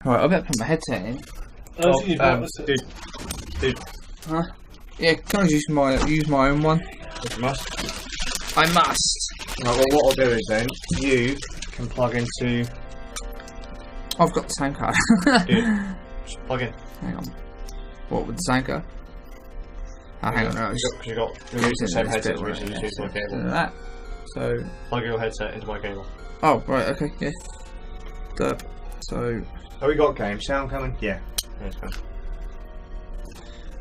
Right, I better put my headset in. Dude. Huh? Yeah, can I use my own one? You must. I must. Right, well, what I'll do is then you can plug into. I've got the same card. Dude, just plug in. Hang on. What with the same card? Oh, hang on, no. Because you got the same headset as you use my cable. That. So. Plug your headset into my cable. Oh, right, okay, yeah. So. Oh, we got game sound coming? Yeah. It's fine.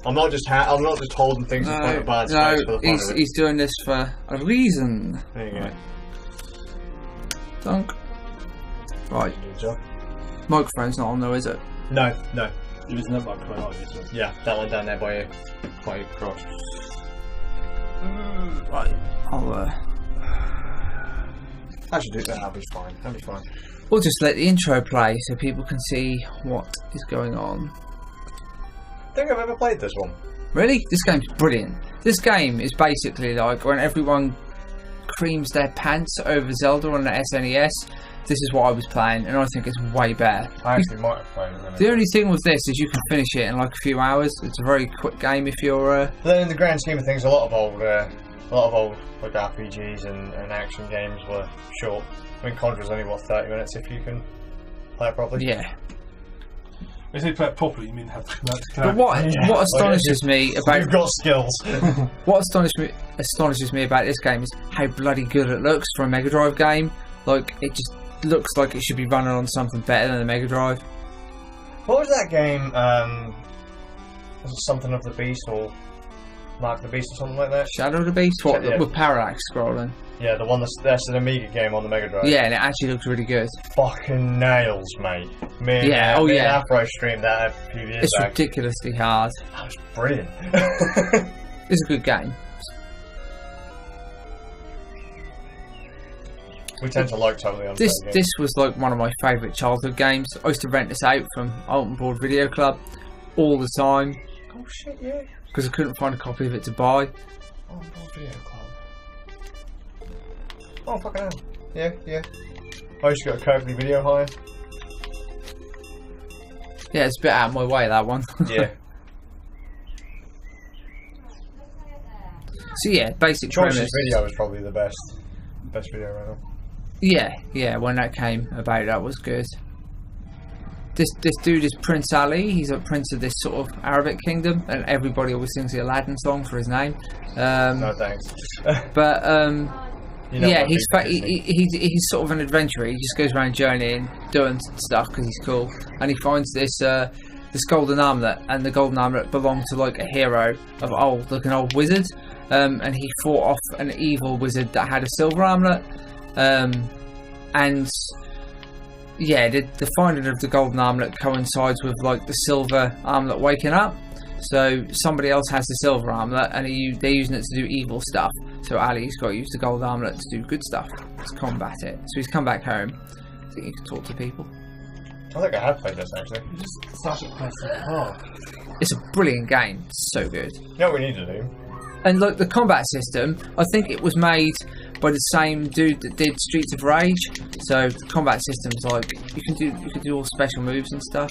I'm not just holding things in front of bad space for the fun of it. He's doing this for a reason. There you go. Dunk. Right. Good job. Microphone's not on though, is it? No. There is no microphone on this one. Yeah, that one down there by your crotch. Right. I'll I should do that. That'll be fine. That'll be fine. we'll just let the intro play so people can see what is going on. I think I've ever played this one. Really? This game's brilliant. This game is basically like when everyone creams their pants over Zelda on the SNES. This is what I was playing, and I think it's way better. I actually might have played it. The only thing with this is you can finish it in like a few hours. It's a very quick game if you're. But then in the grand scheme of things, a lot of old like RPGs and action games were short. I mean, Contra's only 30 minutes if you can play it properly. Yeah. If they play it properly, you mean have to But what astonishes me about you've got skills. what astonishes me about this game is how bloody good it looks for a Mega Drive game. Like it just looks like it should be running on something better than the Mega Drive. What was that game? Was it something of the Beast or Mark the Beast or something like that? Shadow of the Beast? What, Yeah. with parallax scrolling? Yeah, the one that's an Amiga game on the Mega Drive. Yeah, and it actually looks really good. Fucking nails, mate. Me Yeah, and yeah. Afro streamed that a few years It's back. ridiculously hard. That was brilliant. It's a good game. We tend to like totally unfair games. This was like one of my favourite childhood games. I used to rent this out from Alton Board Video Club all the time Oh shit, yeah. because I couldn't find a copy of it to buy. Oh, Video Club. Oh, fucking hell. Yeah. I used to get a Coakley video hire. Yeah, it's a bit out of my way, that one. Yeah. So yeah, basic Choice's premise. video was probably the best video right now. Yeah, when that came about, that was good. This dude is Prince Ali. He's a prince of this sort of Arabic kingdom, and everybody always sings the Aladdin song for his name. No thanks. But You know yeah, what he's sort of an adventurer. He just goes around journeying, doing stuff because he's cool, and he finds this golden amulet, and the golden amulet belonged to like a hero of old, like an old wizard, and he fought off an evil wizard that had a silver amulet, and yeah, the finding of the golden amulet coincides with like the silver amulet waking up. So somebody else has the silver amulet, and they're using it to do evil stuff. So Ali's got to use the gold amulet to do good stuff, to combat it. So he's come back home. I think he can talk to people. I think I have played this actually. Just start it playing something hard. It's a brilliant game. It's so good. You know what we need to do? And like the combat system, I think it was made by the same dude that did Streets of Rage. So the combat system's like you can do all special moves and stuff.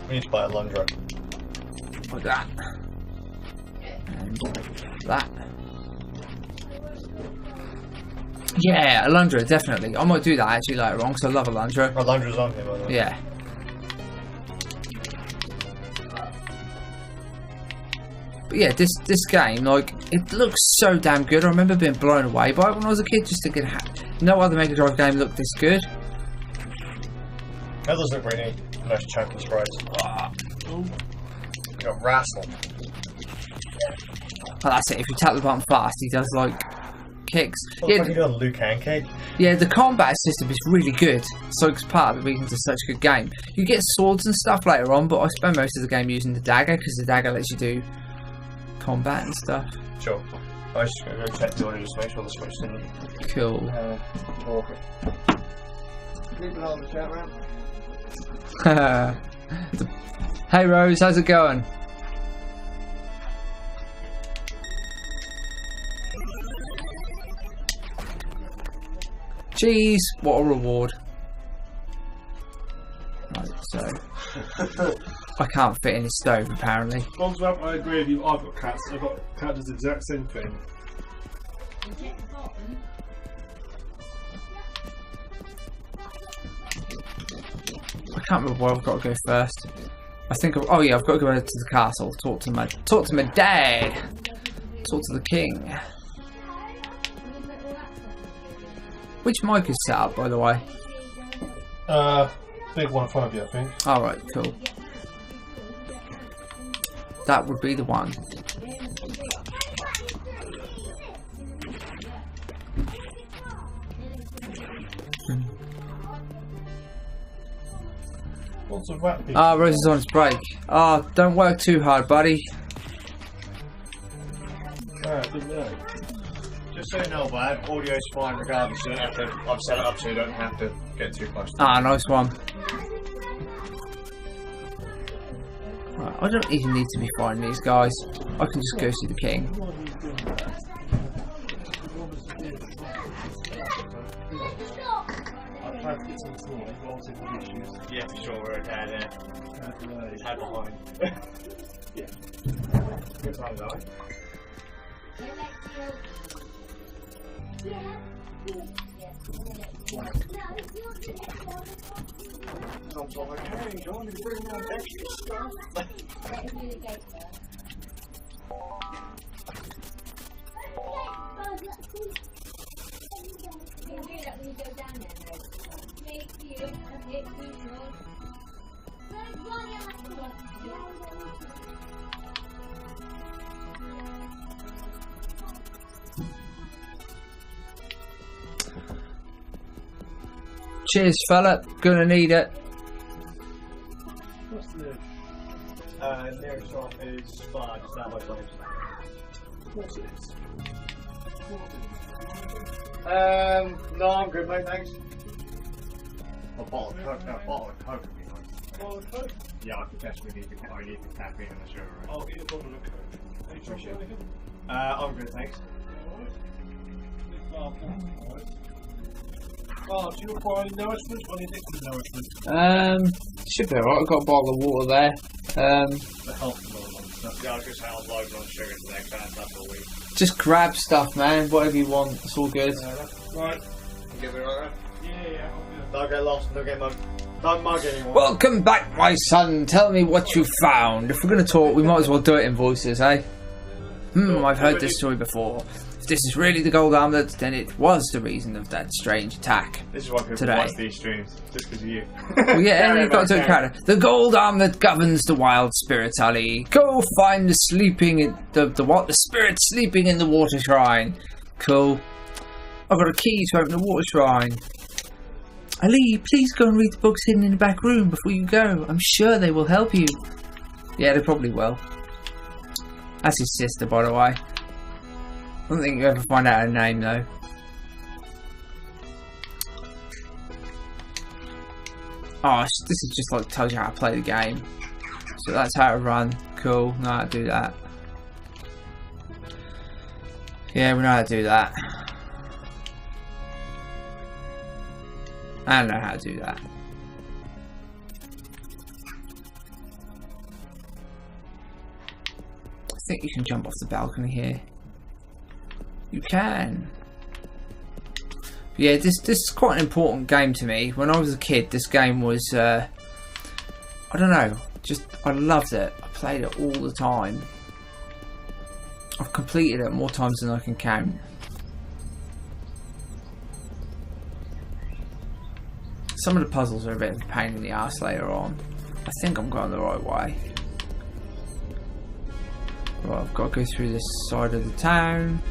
We need to play a Lundra. Like that. And that. Yeah, Alundra, definitely. I might do that actually later on because I love Alundra. Oh, Lundra's on here, by the way. Yeah. But yeah, this game, like, it looks so damn good. I remember being blown away by it when I was a kid, just thinking, no other Mega Drive game looked this good. That does look pretty neat. Nice chunky sprites. Got Wrestle. Oh, that's it. If you tap the button fast, he does like kicks. What the Yeah, fuck are you doing, Luke Pancake? yeah, the combat system is really good. So it's part of the reason it's such a good game. You get swords and stuff later on, but I spend most of the game using the dagger because the dagger lets you do combat and stuff. Sure. I was just going to go check the order just to make sure the switch didn't Cool. walk it. Keep an eye on the chat, man. Hey Rose, how's it going? Jeez, what a reward. Right, so I can't fit in his stove apparently. Bombswap, I agree with you. I've got cats. I've got cat does the exact same thing. I can't remember where I've got to go first. I think oh yeah, I've got to go to the castle, talk to my dad, talk to the king. Which mic is set up, by the way? Big one in front of you, I think. Alright, cool. That would be the one. Lots of rat people. Ah, Rose is on its break. Ah, don't work too hard, buddy. I didn't know. Just so you know, Brad, audio's fine regardless. You don't have to. I've set it up so you don't have to get too close. Ah, nice one. Right, I don't even need to be fighting these guys. I can just go see the king. Yeah, for sure, we're okay there. He's had behind. Yeah. Good time, though. Tom's like, hey, do you want me to bring out extra stuff? Cheers, fella. Gonna need it. What's the Nearest shop is Spa, just that way close. what's it? No, I'm good, mate, thanks. A bottle of Coke, would be nice. Oh, okay. Yeah, I could definitely need the caffeine and the sugar. Right? I'll get a bottle of Coke. Hey, Josh, you anything? I'm good, thanks. Oh, do you require any nourishment or any liquid nourishment? Should be alright. I've got a bottle of water there. The health stuff. Yeah, I was just saying I'm loading on sugar today, so that's all we. Just grab stuff, man. Whatever you want. It's all good. Right. You get me right Yeah, yeah, I'm good. Don't get lost, don't mug anyone. Welcome back, my son. Tell me what you found. If we're going to talk, we might as well do it in voices, eh? I've heard this story before. If this is really the gold amulet, then it was the reason of that strange attack. This is why people Today. watch these streams, just because of you. Well, yeah, and you've got to do a character. The gold amulet governs the wild spirits, Ali. Go find the the spirit sleeping in the water shrine. Cool. I've got a key to open the water shrine. Ali, please go and read the books hidden in the back room before you go. I'm sure they will help you. Yeah, they probably will. That's his sister, by the way. I don't think you ever find out her name, though. Oh, this is just like tells you how to play the game. So that's how to run. Cool, know how to do that. Yeah, we know how to do that. I don't know how to do that. I think you can jump off the balcony here. You can. Yeah, this is quite an important game to me. When I was a kid, this game was, I don't know, I loved it. I played it all the time. I've completed it more times than I can count. Some of the puzzles are a bit of a pain in the arse later on. I think I'm going the right way. Right, I've got to go through this side of the town.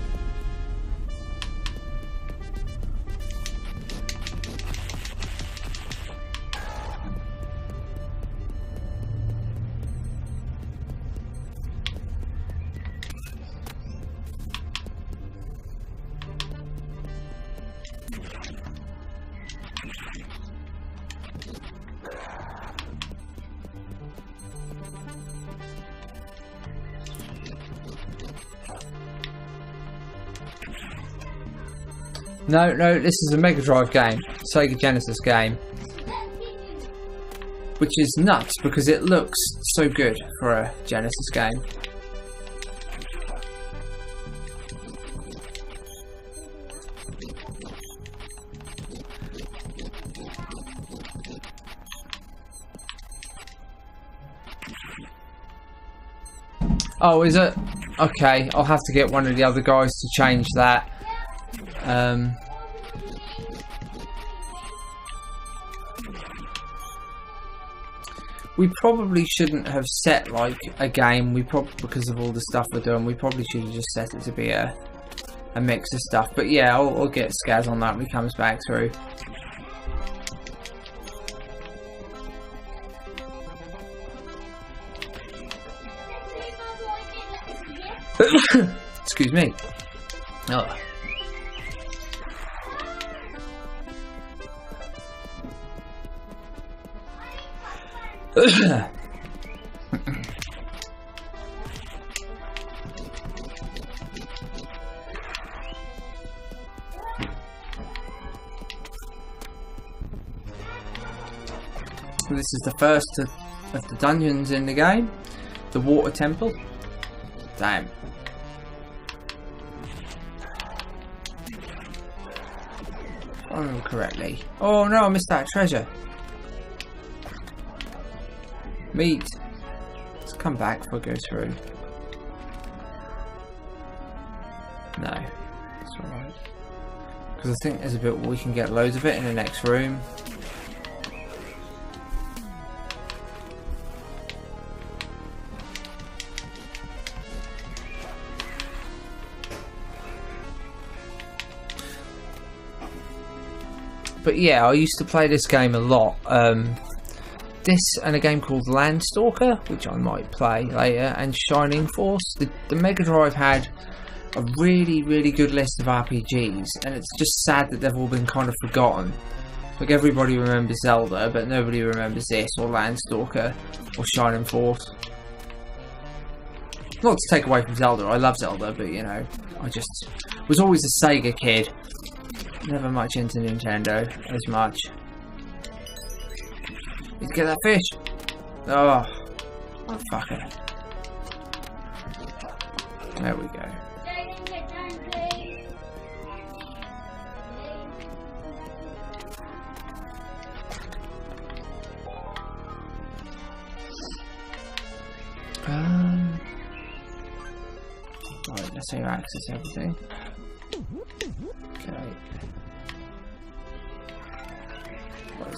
No, this is a Mega Drive game, Sega Genesis game. which is nuts because it looks so good for a Genesis game. Oh, is it? Okay, I'll have to get one of the other guys to change that. We probably shouldn't have set like a game. Because of all the stuff we're doing, we probably should have just set it to be a mix of stuff. But yeah, I'll get Skaz on that when he comes back through. Excuse me. Oh. This is the first of the dungeons in the game. The water temple. Damn. Oh, correctly. Oh no, I missed that treasure. Meat. Let's come back before I go through. No, it's alright. Because I think there's a bit where we can get loads of it in the next room. But yeah, I used to play this game a lot. This and a game called Landstalker, which I might play later, and Shining Force. The Mega Drive had a really, really good list of RPGs, and it's just sad that they've all been kind of forgotten. Like everybody remembers Zelda, but nobody remembers this, or Landstalker, or Shining Force. Not to take away from Zelda, I love Zelda, but you know, I just was always a Sega kid. Never much into Nintendo as much. Need to get that fish. Oh fucker. There we go. Right, let's say access everything. Okay.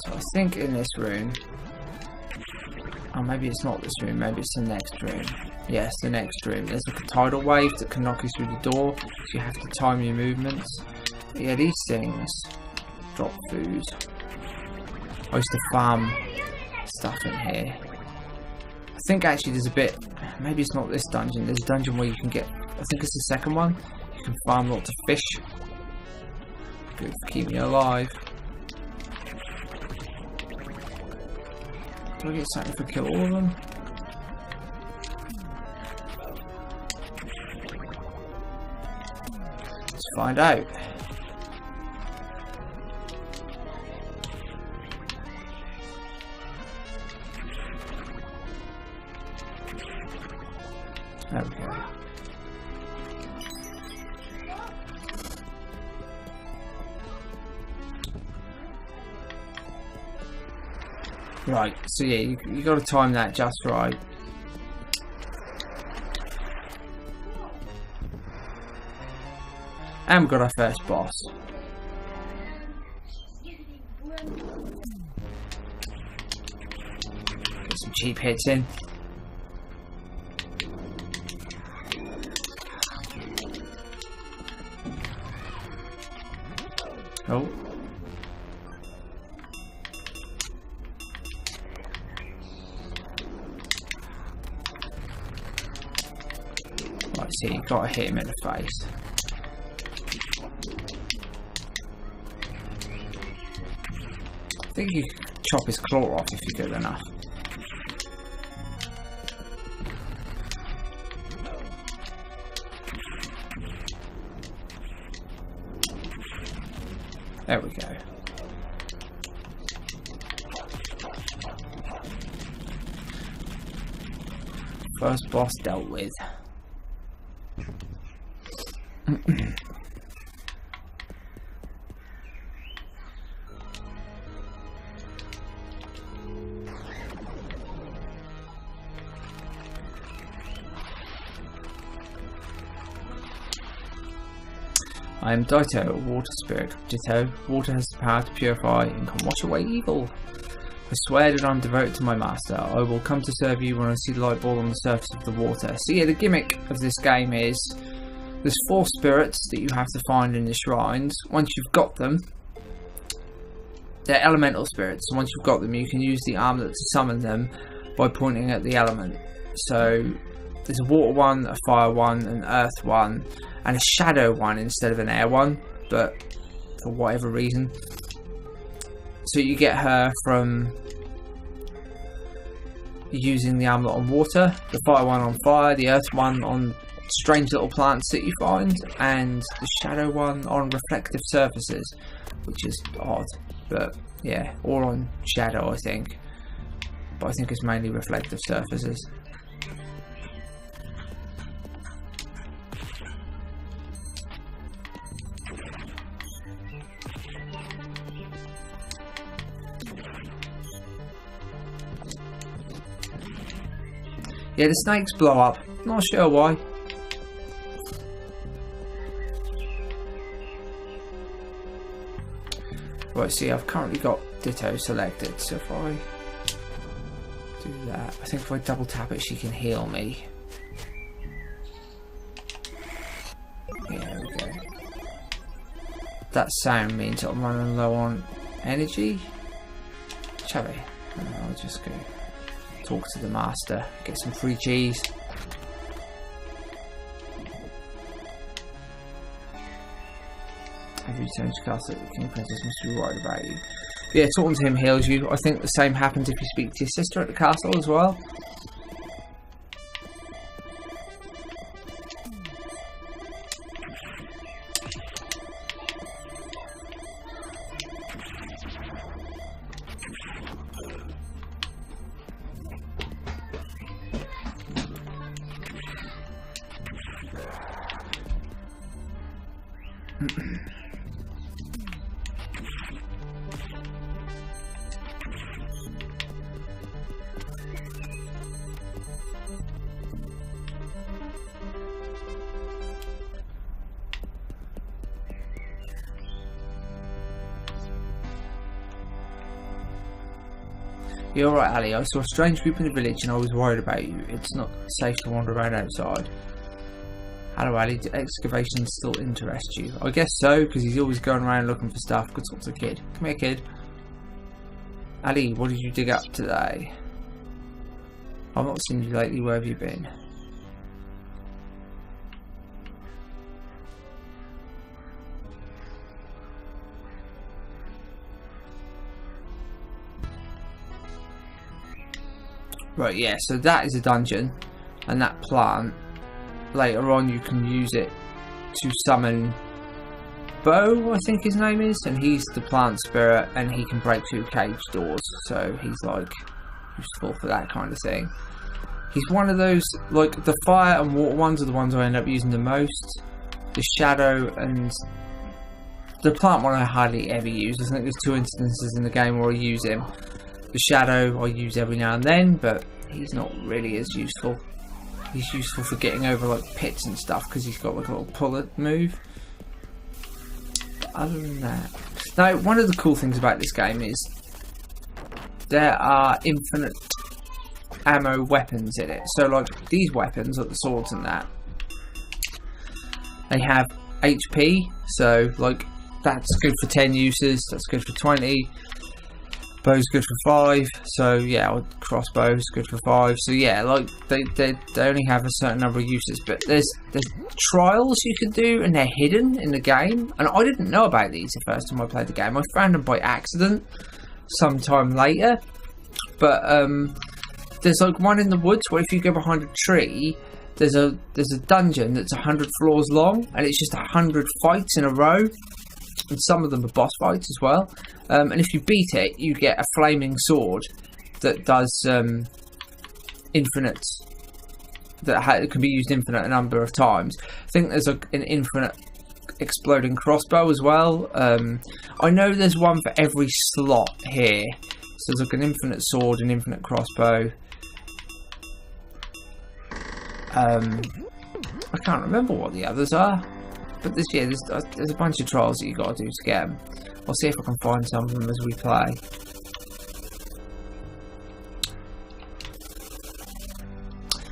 So I think in this room, oh maybe it's not this room, maybe it's the next room. Yes, the next room. There's like a tidal wave that can knock you through the door, so you have to time your movements. But yeah, these things drop food. I used to farm stuff in here. I think actually there's a bit, maybe it's not this dungeon, there's a dungeon where you can get, I think it's the second one, you can farm lots of fish. Good for keeping you alive. Do I get something for kill all of them? Let's find out. There we go. Right, so yeah, you got to time that just right. And we've got our first boss. Get some cheap hits in. Oh. Right, so you've got to hit him in the face. I think you can chop his claw off if you're good enough. There we go. First boss dealt with. I am Ditto, a water spirit. Ditto, water has the power to purify and can wash away evil. I swear that I'm devoted to my master. I will come to serve you when I see the light ball on the surface of the water. So yeah, the gimmick of this game is there's 4 spirits that you have to find in the shrines. Once you've got them, they're elemental spirits. So once you've got them, you can use the amulet to summon them by pointing at the element. So there's a water one, a fire one, an earth one, and a shadow one instead of an air one, but for whatever reason. So you get her from using the amulet on water, the fire one on fire, the earth one on strange little plants that you find, and the shadow one on reflective surfaces, which is odd, but yeah, all on shadow I think, but I think it's mainly reflective surfaces. Yeah, the snakes blow up. Not sure why. Right, see, I've currently got Ditto selected, so if I do that, I think if I double tap it, she can heal me. Yeah, there we go. That sound means I'm running low on energy. Shall we? I'll just go talk to the master, get some free cheese. Every return to castle, the king princess must be worried about you. Yeah, talking to him heals you. I think the same happens if you speak to your sister at the castle as well. You're right, Ali. I saw a strange group in the village and I was worried about you. It's not safe to wander around outside. Hello, Ali. Do excavations still interest you? I guess so, because he's always going around looking for stuff. Good talk to the kid. Come here, kid. Ali, what did you dig up today? I've not seen you lately. Where have you been? Right, yeah, so that is a dungeon, and that plant, later on you can use it to summon Bo, I think his name is, and he's the plant spirit, and he can break through cage doors, so he's like useful for that kind of thing. He's one of those, like the fire and water ones are the ones I end up using the most. The shadow and the plant one I hardly ever use. I think there's 2 instances in the game where I use him. The shadow I use every now and then, but he's not really as useful. He's useful for getting over like pits and stuff because he's got like a little pull-it move. But other than that, now one of the cool things about this game is there are infinite ammo weapons in it. So like these weapons, like the swords and that, they have HP. So like that's good for 10 uses. That's good for 20. Bow's good for 5, so yeah, crossbow's good for 5. So yeah, like they only have a certain number of uses, but there's trials you can do, and they're hidden in the game. And I didn't know about these the first time I played the game. I found them by accident sometime later. But there's like one in the woods where if you go behind a tree, there's a dungeon that's 100 floors long, and it's just 100 fights in a row. And some of them are boss fights as well. And if you beat it, you get a flaming sword that does infinite that can be used infinite number of times. I think there's an infinite exploding crossbow as well. I know there's one for every slot here. So there's like an infinite sword and infinite crossbow. I can't remember what the others are, but there's a bunch of trials that you got to do to get them. I'll see if I can find some of them as we play.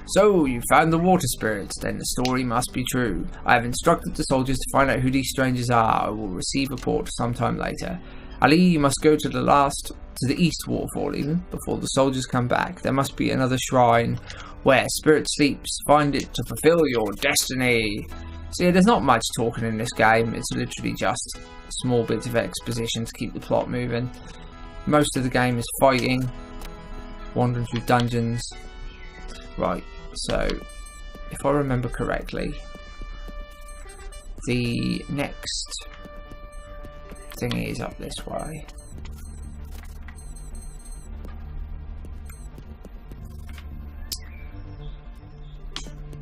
So, you found the water spirits, then the story must be true. I have instructed the soldiers to find out who these strangers are. I will receive a report sometime later. Ali, you must go to the east waterfall even, before the soldiers come back. There must be another shrine where spirit sleeps. Find it to fulfill your destiny. So yeah, there's not much talking in this game. It's literally just small bits of exposition to keep the plot moving. Most of the game is fighting, wandering through dungeons. Right, so if I remember correctly, the next thing is up this way.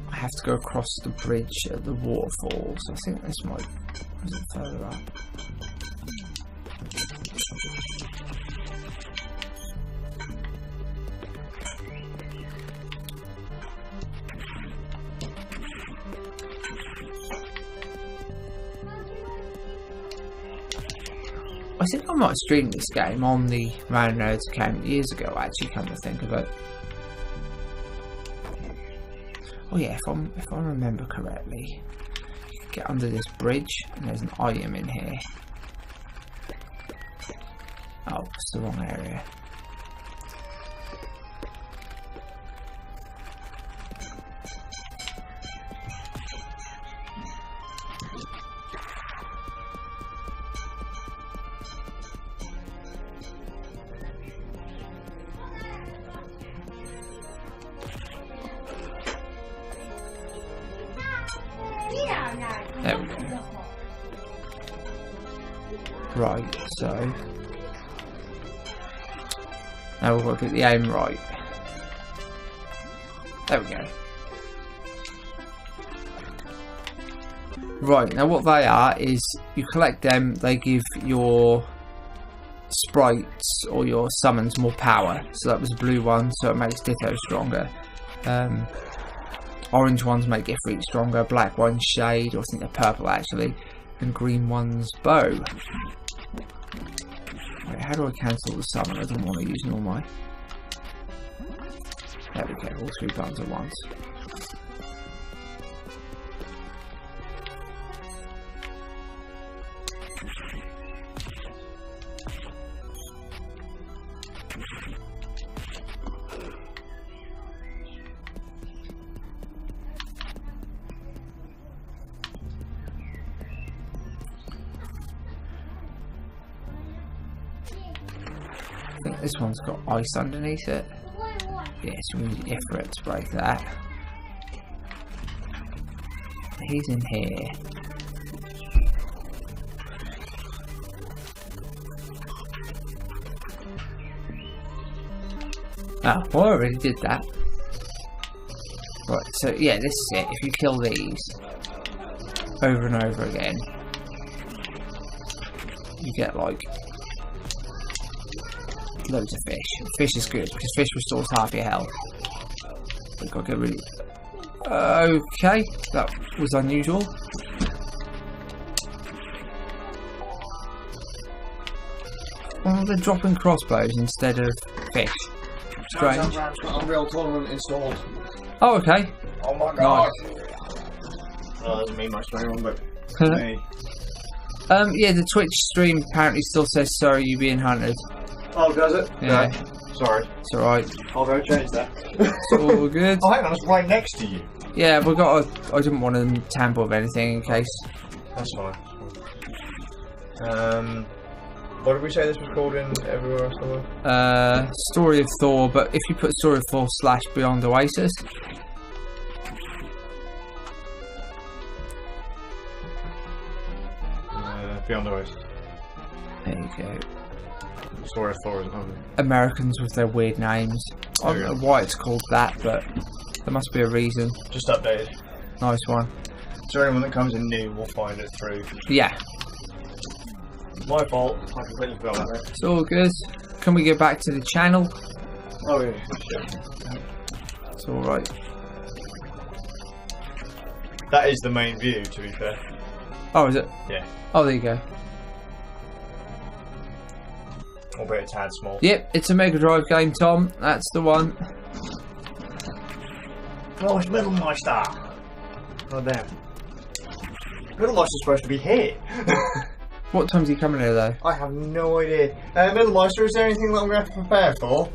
I have to go across the bridge at the waterfall, so I think this might... Is it further up? I think I might have streamed this game on the Random Nerds account years ago, actually, come to think of it. Oh yeah, if I remember correctly, you can get under this bridge and there's an item in here. Oh, it's the wrong area. There we go. Right, so now we'll get the aim right. There we go. Right, now what they are is you collect them, they give your sprites or your summons more power. So that was a blue one, so it makes Ditto stronger. Orange ones make Ifrit stronger, black ones Shade, or I think they're purple actually, and green ones Bow. Wait, how do I cancel the summon? I don't want to use normal. There we go, all three buttons at once. I think this one's got ice underneath it. Yeah, so we need Ifrit to break that. He's in here. Oh, well, I already did that. Right, so yeah, this is it. If you kill these over and over again, you get like loads of fish. Fish is good because fish restores half your health. We've got to get really... Okay, that was unusual. Oh, they're dropping crossbows instead of fish. Strange. Unreal Tournament installed. Oh, okay. Oh my god. Nice. Well, that doesn't mean much to anyone, but me. Yeah, the Twitch stream apparently still says, sorry, you being hunted. Oh, does it? Yeah. No. Sorry. It's alright. I'll go change that. It's all good. Oh, hang on, it's right next to you. Yeah, we got I didn't want to tamper with anything in case. That's fine. What did we say this was called in everywhere else? Story of Thor, but if you put Story of Thor / Beyond Oasis. Beyond Oasis. There you go. Story of Thor, isn't it? Americans with their weird names. I don't know why it's called that, but There must be a reason. Just updated. Nice one. So anyone that comes in new will find it through. Yeah. My fault. I completely forgot about that. It's all good. Can we go back to the channel? Oh yeah. It's alright. That is the main view, to be fair. Oh, is it? Yeah. Oh, there you go. Albeit a tad small. Yep, it's a Mega Drive game, Tom. That's the one. Oh, it's Metal Meister. Oh damn. Metal Meister's supposed to be here. What time's he coming here, though? I have no idea. Metal Meister, is there anything that I'm going to have to prepare for?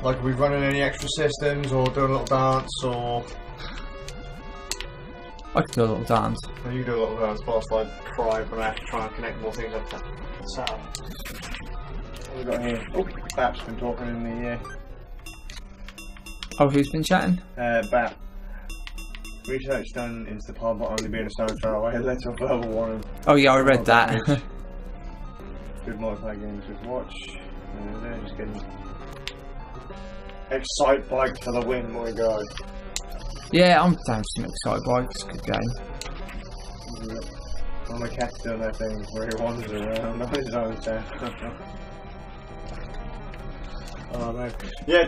Like, are we running any extra systems, or doing a little dance, or... I can do a little dance. Well, you do a little dance whilst I cry when I have to try and connect more things up to the setup. What have we got here? Oh, Bap's been talking in the... Oh, who's been chatting? Bap. Research done into the pub but only being a stone throw away. Letter of verbal warning. Oh yeah, I read that. Good multiplayer games with watch. They're just getting... Excite bike for the win, my god. Yeah, I'm down to some Excite Bikes. Good game. Well, my cat's doing that thing where he wanders around on his own town. Oh man. Yeah,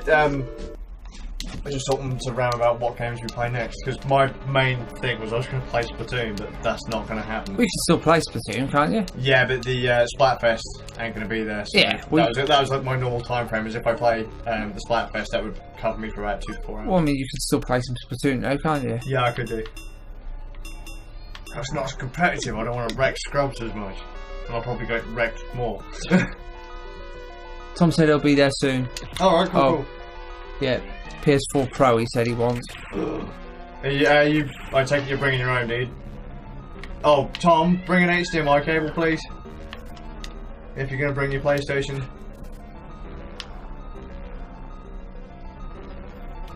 I just talking to Ram about what games we play next, because my main thing was I was going to play Splatoon, but that's not going to happen. We can still play Splatoon, can't you? Yeah, but the Splatfest ain't going to be there. So Yeah, that was like my normal time frame. Is if I play the Splatfest, that would cover me for about 2 to 4 hours. Well, I mean, you can still play some Splatoon, though, can't you? Yeah, I could do. It's not as competitive. I don't want to wreck Scrubs as much, and I'll probably get wrecked more. Tom said he'll be there soon. Alright, cool. Yeah, PS4 Pro. He said he wants. I take it you're bringing your own, dude. Oh, Tom, bring an HDMI cable, please. If you're going to bring your PlayStation.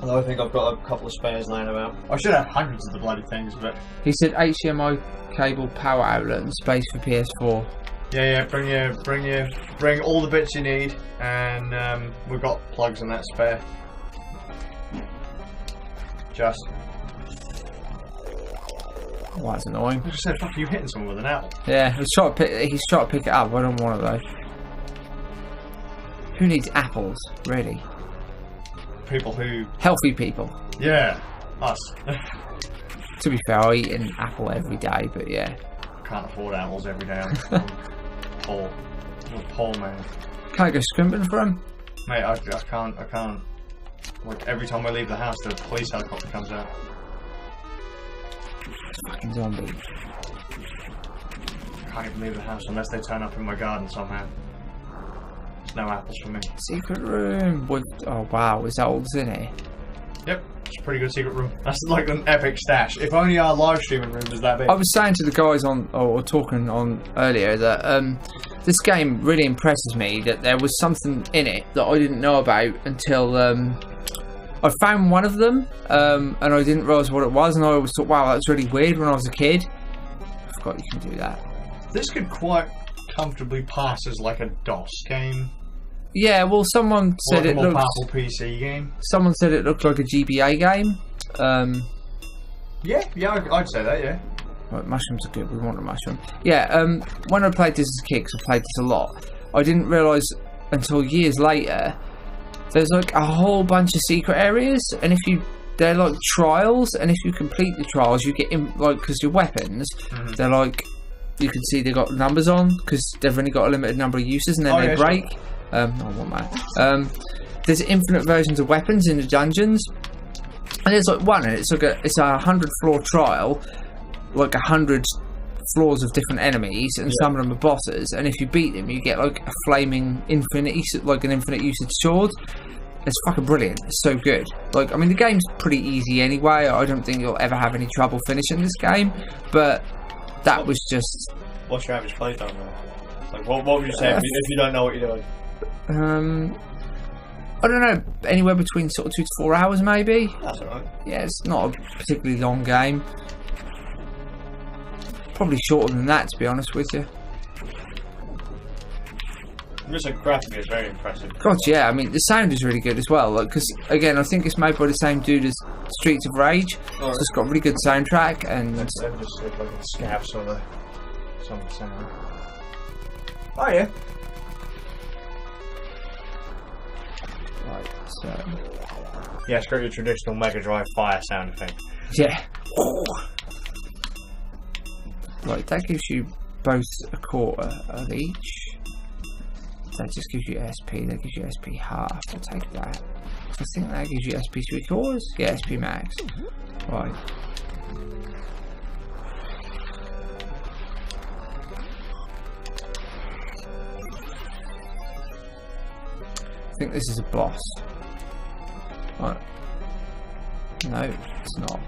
Although I think I've got a couple of spares laying about. I should have hundreds of the bloody things, but... He said HDMI cable, power outlet, and space for PS4. Yeah, bring all the bits you need, and we've got plugs and that spare. Just... Oh, that's annoying. I just said, fuck, you hitting someone with an apple. Yeah, he's trying to pick it up. I don't want it though. Who needs apples, really? People who... Healthy people. Yeah, us. To be fair, I eat an apple every day, but yeah. Can't afford apples every day. I'm poor. I'm a poor man. Can't go scrimping for him? Mate, I can't. Like, every time I leave the house, the police helicopter comes out. Fucking zombie. I can't even leave the house unless they turn up in my garden somehow. There's no apples for me. Secret room with... Oh wow, is that all that's in here? Yep, it's a pretty good secret room. That's like an epic stash. If only our live streaming room was that big. I was saying to the guys on, or talking on earlier, that this game really impresses me, that there was something in it that I didn't know about until I found one of them, and I didn't realise what it was, and I always thought, wow, that's really weird when I was a kid. I forgot you can do that. This could quite comfortably pass as like a DOS game. Yeah, well, someone said it looked... powerful PC game. Someone said it looked like a GBA game. Yeah, I'd say that, yeah. Right, mushrooms are good, we want a mushroom. Yeah, when I played this as a kid, because I played this a lot, I didn't realise until years later, there's like a whole bunch of secret areas, and they're like trials, and if you complete the trials, you get in, like, because your weapons, they're like, you can see they've got numbers on, because they've only got a limited number of uses, and then they break. Sure. I want that. There's infinite versions of weapons in the dungeons, and there's like one, and it's like it's a 100-floor trial, like 100 floors of different enemies, and some of them are bosses. And if you beat them, you get like a flaming infinite usage sword. It's fucking brilliant. It's so good. Like, I mean, the game's pretty easy anyway. I don't think you'll ever have any trouble finishing this game, but that was just. What's your average playtime though? Like, what would you say if you don't know what you're doing? I don't know, anywhere between sort of 2 to 4 hours maybe. That's alright. Yeah, it's not a particularly long game. Probably shorter than that, to be honest with you. Just like graphically, it's very impressive. God, yeah. I mean, the sound is really good as well. Like, because again, I think it's made by the same dude as Streets of Rage, so it's got a really good soundtrack. And let me just see if I can scab some of the sound. Oh yeah. Right, so yeah, it's got your traditional Mega Drive fire sound effect. Yeah. Right, that gives you both a quarter of each. That just gives you SP, that gives you SP half. I'll take that. I think that gives you SP 3/4. Yeah, SP max. Right. I think this is a boss. Right. No, it's not.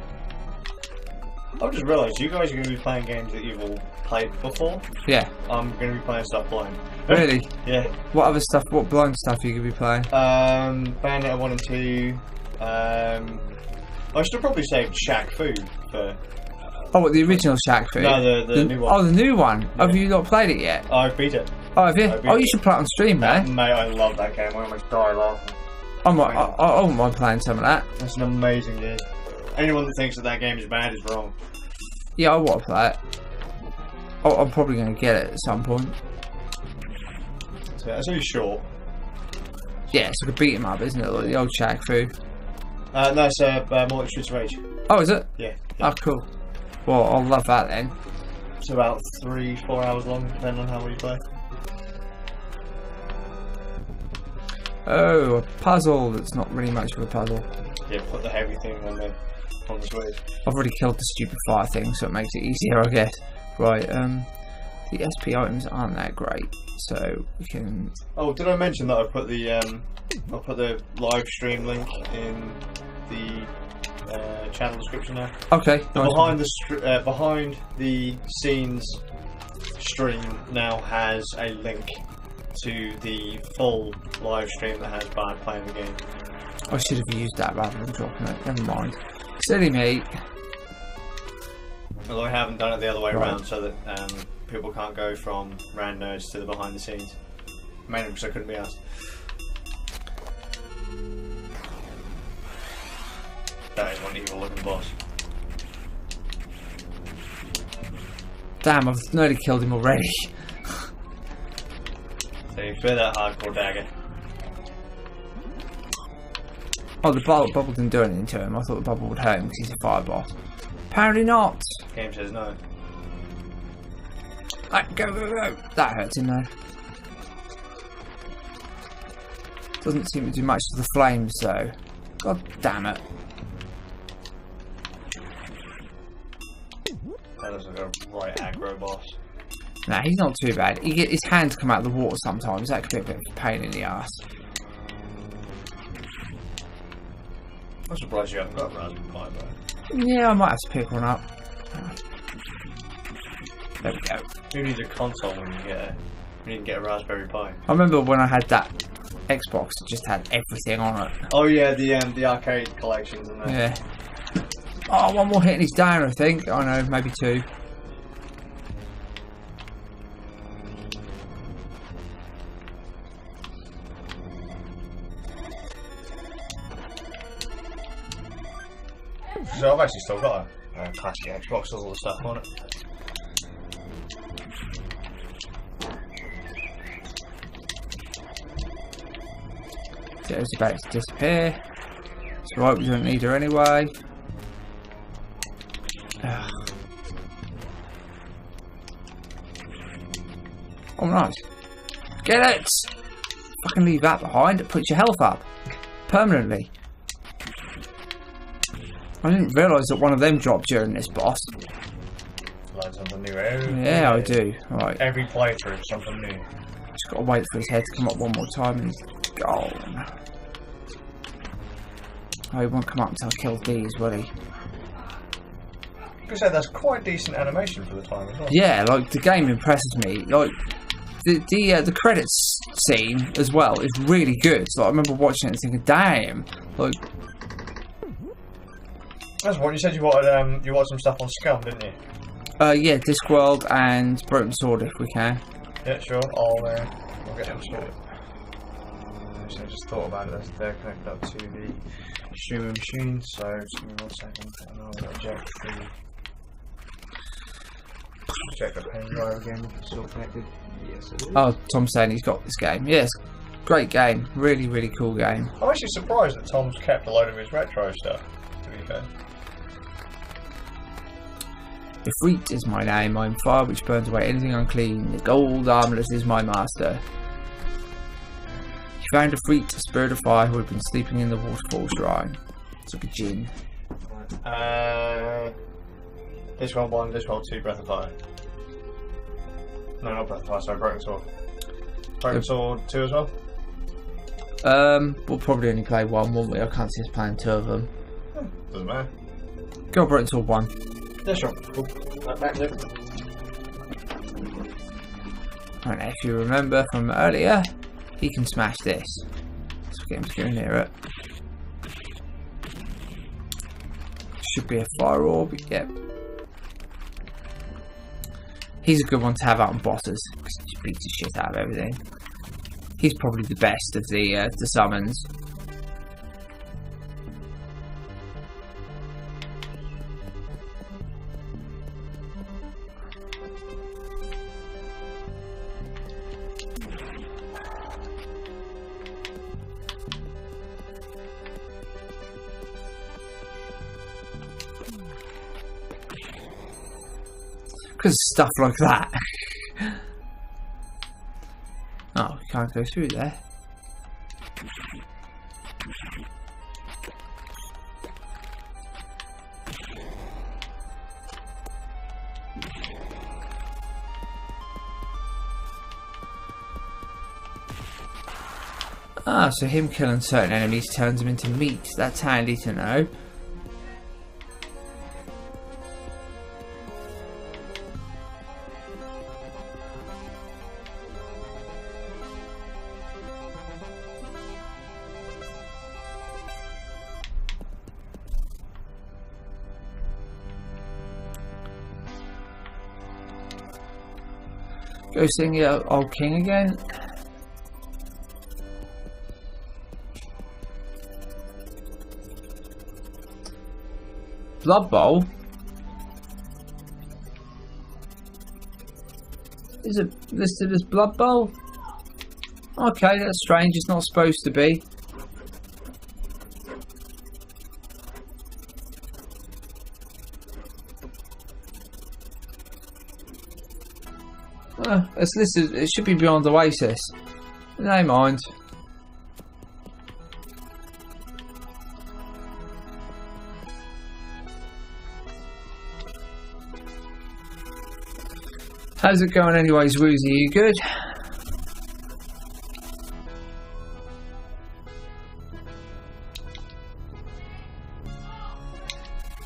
I've just realised you guys are going to be playing games that you've all played before. Yeah. I'm going to be playing stuff blind. Really? Yeah. What other stuff, what blind stuff are you going to be playing? Bayonetta 1 and 2. I should have probably saved Shaq Fu for... Oh, what, the original Shaq Fu? No, the new one. Oh, the new one? Yeah. Have you not played it yet? I've beat it. Oh, have you? Oh, you should play it on stream, man. Mate, I love that game. I almost die laughing. I wouldn't mind playing some of that. That's an amazing game. Anyone that thinks that game is bad is wrong. Yeah, I want to play it. Oh, I'm probably going to get it at some point. So it's only short. Yeah, it's like a beat 'em up, isn't it? Like the old Shaq Fu. No, it's more Streets of Rage. Oh, is it? Yeah. Oh, cool. Well, I'll love that then. It's about 3-4 hours long, depending on how well you play. Oh, a puzzle that's not really much of a puzzle. Yeah, put the heavy thing on the switch. I've already killed the stupid fire thing, so it makes it easier, I guess. Right, the SP items aren't that great, so we can... Oh, did I mention that I put the live stream link in the channel description now? Okay. Nice. Behind the scenes stream now has a link to the full live stream that has Bard playing the game. I should have used that rather than dropping it. Never mind. Silly me. Although I haven't done it the other way around, so that people can't go from rand nerds to the behind the scenes. Mainly because I couldn't be asked. That is one evil looking boss. Damn, I've nearly killed him already. So you fear that hardcore dagger. Oh, the bubble didn't do anything to him. I thought the bubble would hurt him because he's a fire boss. Apparently not. Game says no. Right, go, go, go. That hurts him though. Doesn't seem to do much to the flames though. God damn it. That looks like a right aggro boss. Nah, he's not too bad. He get his hands come out of the water sometimes. That could be a bit of a pain in the ass. I'm surprised you haven't got a Raspberry Pi though. Yeah, I might have to pick one up. There we go. Who needs a console when you can get a Raspberry Pi? I remember when I had that Xbox, it just had everything on it. Oh yeah, the arcade collections and that. Yeah. Oh, one more hit and he's down, I think. I know, maybe two. So I've actually still got a classic Xbox with all the stuff on it. So it's about to disappear. It's right, we don't need her anyway. Ugh. Oh, nice. Get it! Fucking leave that behind. It puts your health up. Permanently. I didn't realise that one of them dropped during this boss. Learn something new every Yeah, I do. Right. Every playthrough, something new. Just gotta wait for his head to come up one more time and he's gone. Oh, he won't come up until I kill these, will he? I could say that's quite decent animation for the time as well. Yeah, like the game impresses me. Like the credits scene as well is really good. So, like, I remember watching it and thinking, damn, like. That's what you said. You watched some stuff on Scum, didn't you? Yeah, Discworld and Broken Sword if we can. Yeah, sure. I'll get them sorted. So I just thought about it. They're connected up to the streaming machine. So just give me 1 second, and I'll check the pen drive again if it's still connected. Yes, it is. Oh, Tom's saying he's got this game. Yes, great game. Really, really cool game. I'm actually surprised that Tom's kept a load of his retro stuff, to be fair. Ifrit is my name. I'm fire which burns away anything unclean. The gold amulet is my master. He found Ifrit, a spirit of fire, who had been sleeping in the waterfall shrine. It's like a djinn. This one, this one, 2 Breath of Fire. No, not Breath of Fire, sorry, Broken Sword. Broken Sword 2 as well? We'll probably only play one, won't we? I can't see us playing 2 of them. Doesn't matter. Go on, Broken Sword 1. Yeah, sure. Cool. Back to it. Right, if you remember from earlier, he can smash this. Let's get him to go near it. Should be a fire orb, yep. He's a good one to have out on bosses, because he just beats the shit out of everything. He's probably the best of the summons. Because stuff like that. Oh, we can't go through there. Ah, so him killing certain enemies turns them into meat. That's handy to know. Go sing your old king again. Blood Bowl? Is it listed as Blood Bowl? Okay, that's strange. It's not supposed to be. It's listed. It should be Beyond Oasis. Never mind. How's it going anyways, Woozy? You good?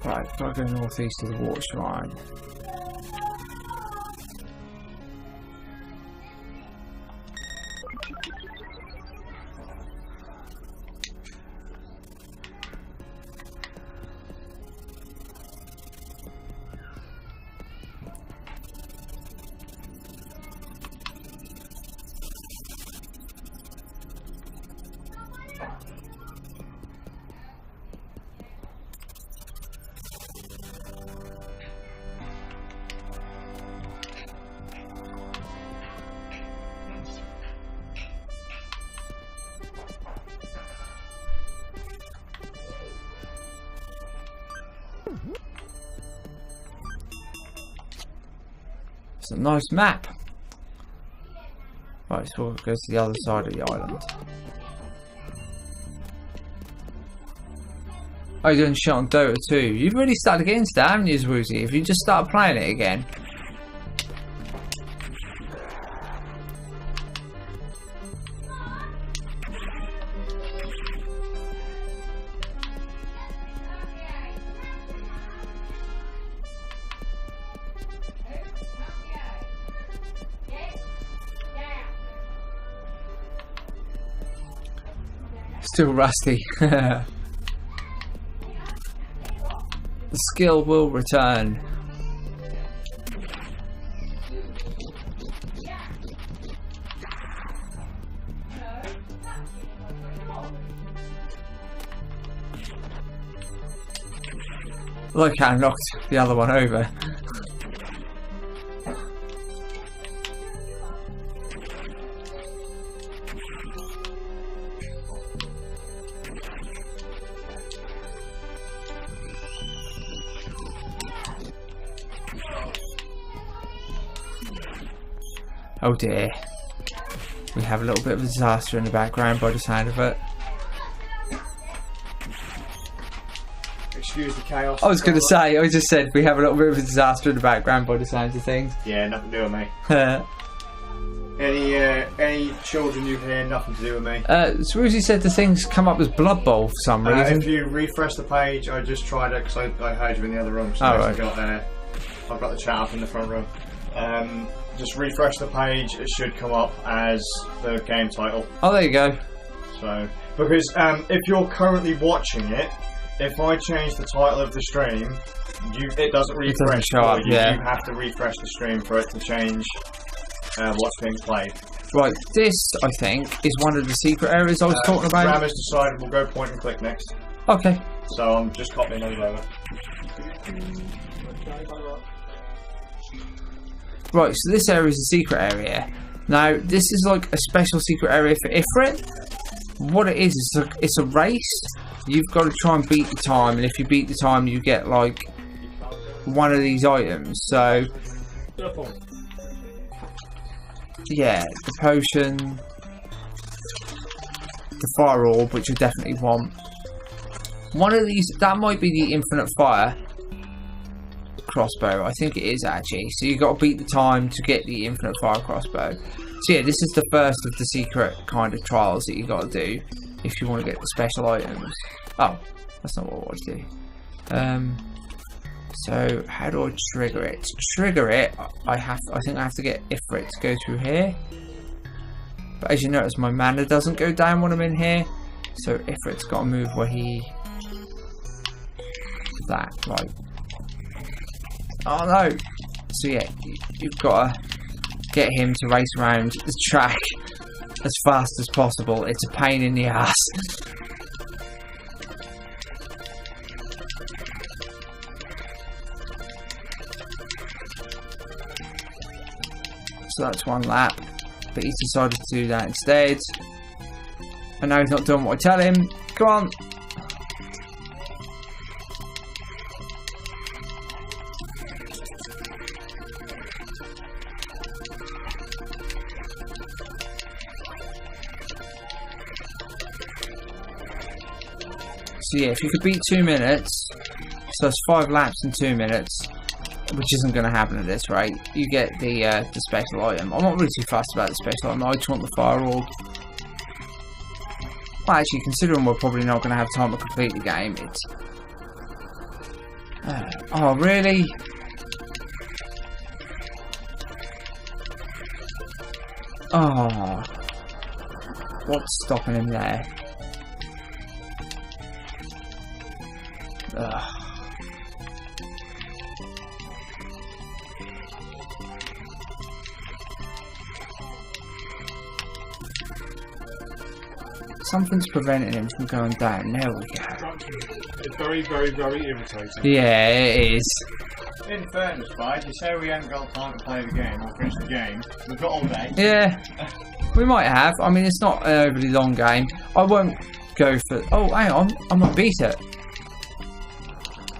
Right, gotta go northeast to the water shrine. It's a nice map. Right, so we'll go to the other side of the island. Oh, you're doing shit on Dota 2. You've really started against that, haven't you, Woozy? If you just start playing it again. Still rusty. The skill will return. Like how I knocked the other one over. Oh dear. We have a little bit of a disaster in the background by the sound of it. Excuse the chaos. I was going to say, I just said we have a little bit of a disaster in the background by the sound of things. Yeah, nothing to do with me. Any children you hear, nothing to do with me. So Ruzy said the things come up as Blood Bowl for some reason. If you refresh the page, I just tried it because I heard you in the other room. So right. I've got the chat up in the front room. Just refresh the page, it should come up as the game title. Oh, there you go. So, because if you're currently watching it, if I change the title of the stream, it doesn't refresh. It doesn't show up, yeah. You have to refresh the stream for it to change what's being played. Right, this, I think, is one of the secret areas I was talking about. Ram has decided we'll go point and click next. Okay. So I'm just copying those over. Right, so this area is a secret area. Now, this is like a special secret area for Ifrit. What it is it's a race. You've got to try and beat the time, and if you beat the time, you get like one of these items. So, yeah, the potion, the fire orb, which you definitely want. One of these, that might be the infinite fire crossbow. I think it is actually. So you got to beat the time to get the infinite fire crossbow. So yeah, this is the first of the secret kind of trials that you got to do if you want to get the special items. Oh, that's not what I want to do. So how do I trigger it? To trigger it, I think I have to get Ifrit to go through here. But as you notice, my mana doesn't go down when I'm in here. So Ifrit's got to move where he. That right. Oh no! So yeah, you've got to get him to race around the track as fast as possible. It's a pain in the ass. So that's one lap, but he's decided to do that instead. And now he's not doing what I tell him. Come on! So yeah, if you could beat 2 minutes, so that's 5 laps in 2 minutes, which isn't going to happen at this rate, you get the special item. I'm not really too fussed about the special item, I just want the fire orb. Well, actually, considering we're probably not going to have time to complete the game, it's... oh, really? Oh. What's stopping him there? Ugh. Something's preventing him from going down. There we go. It's very, very, very irritating. Yeah, it is. In fairness, Bide, you say we haven't got time to play the game or finish the game. We've got all day. Yeah, we might have. I mean, it's not an overly long game. I won't go for... Oh, hang on. I might beat it.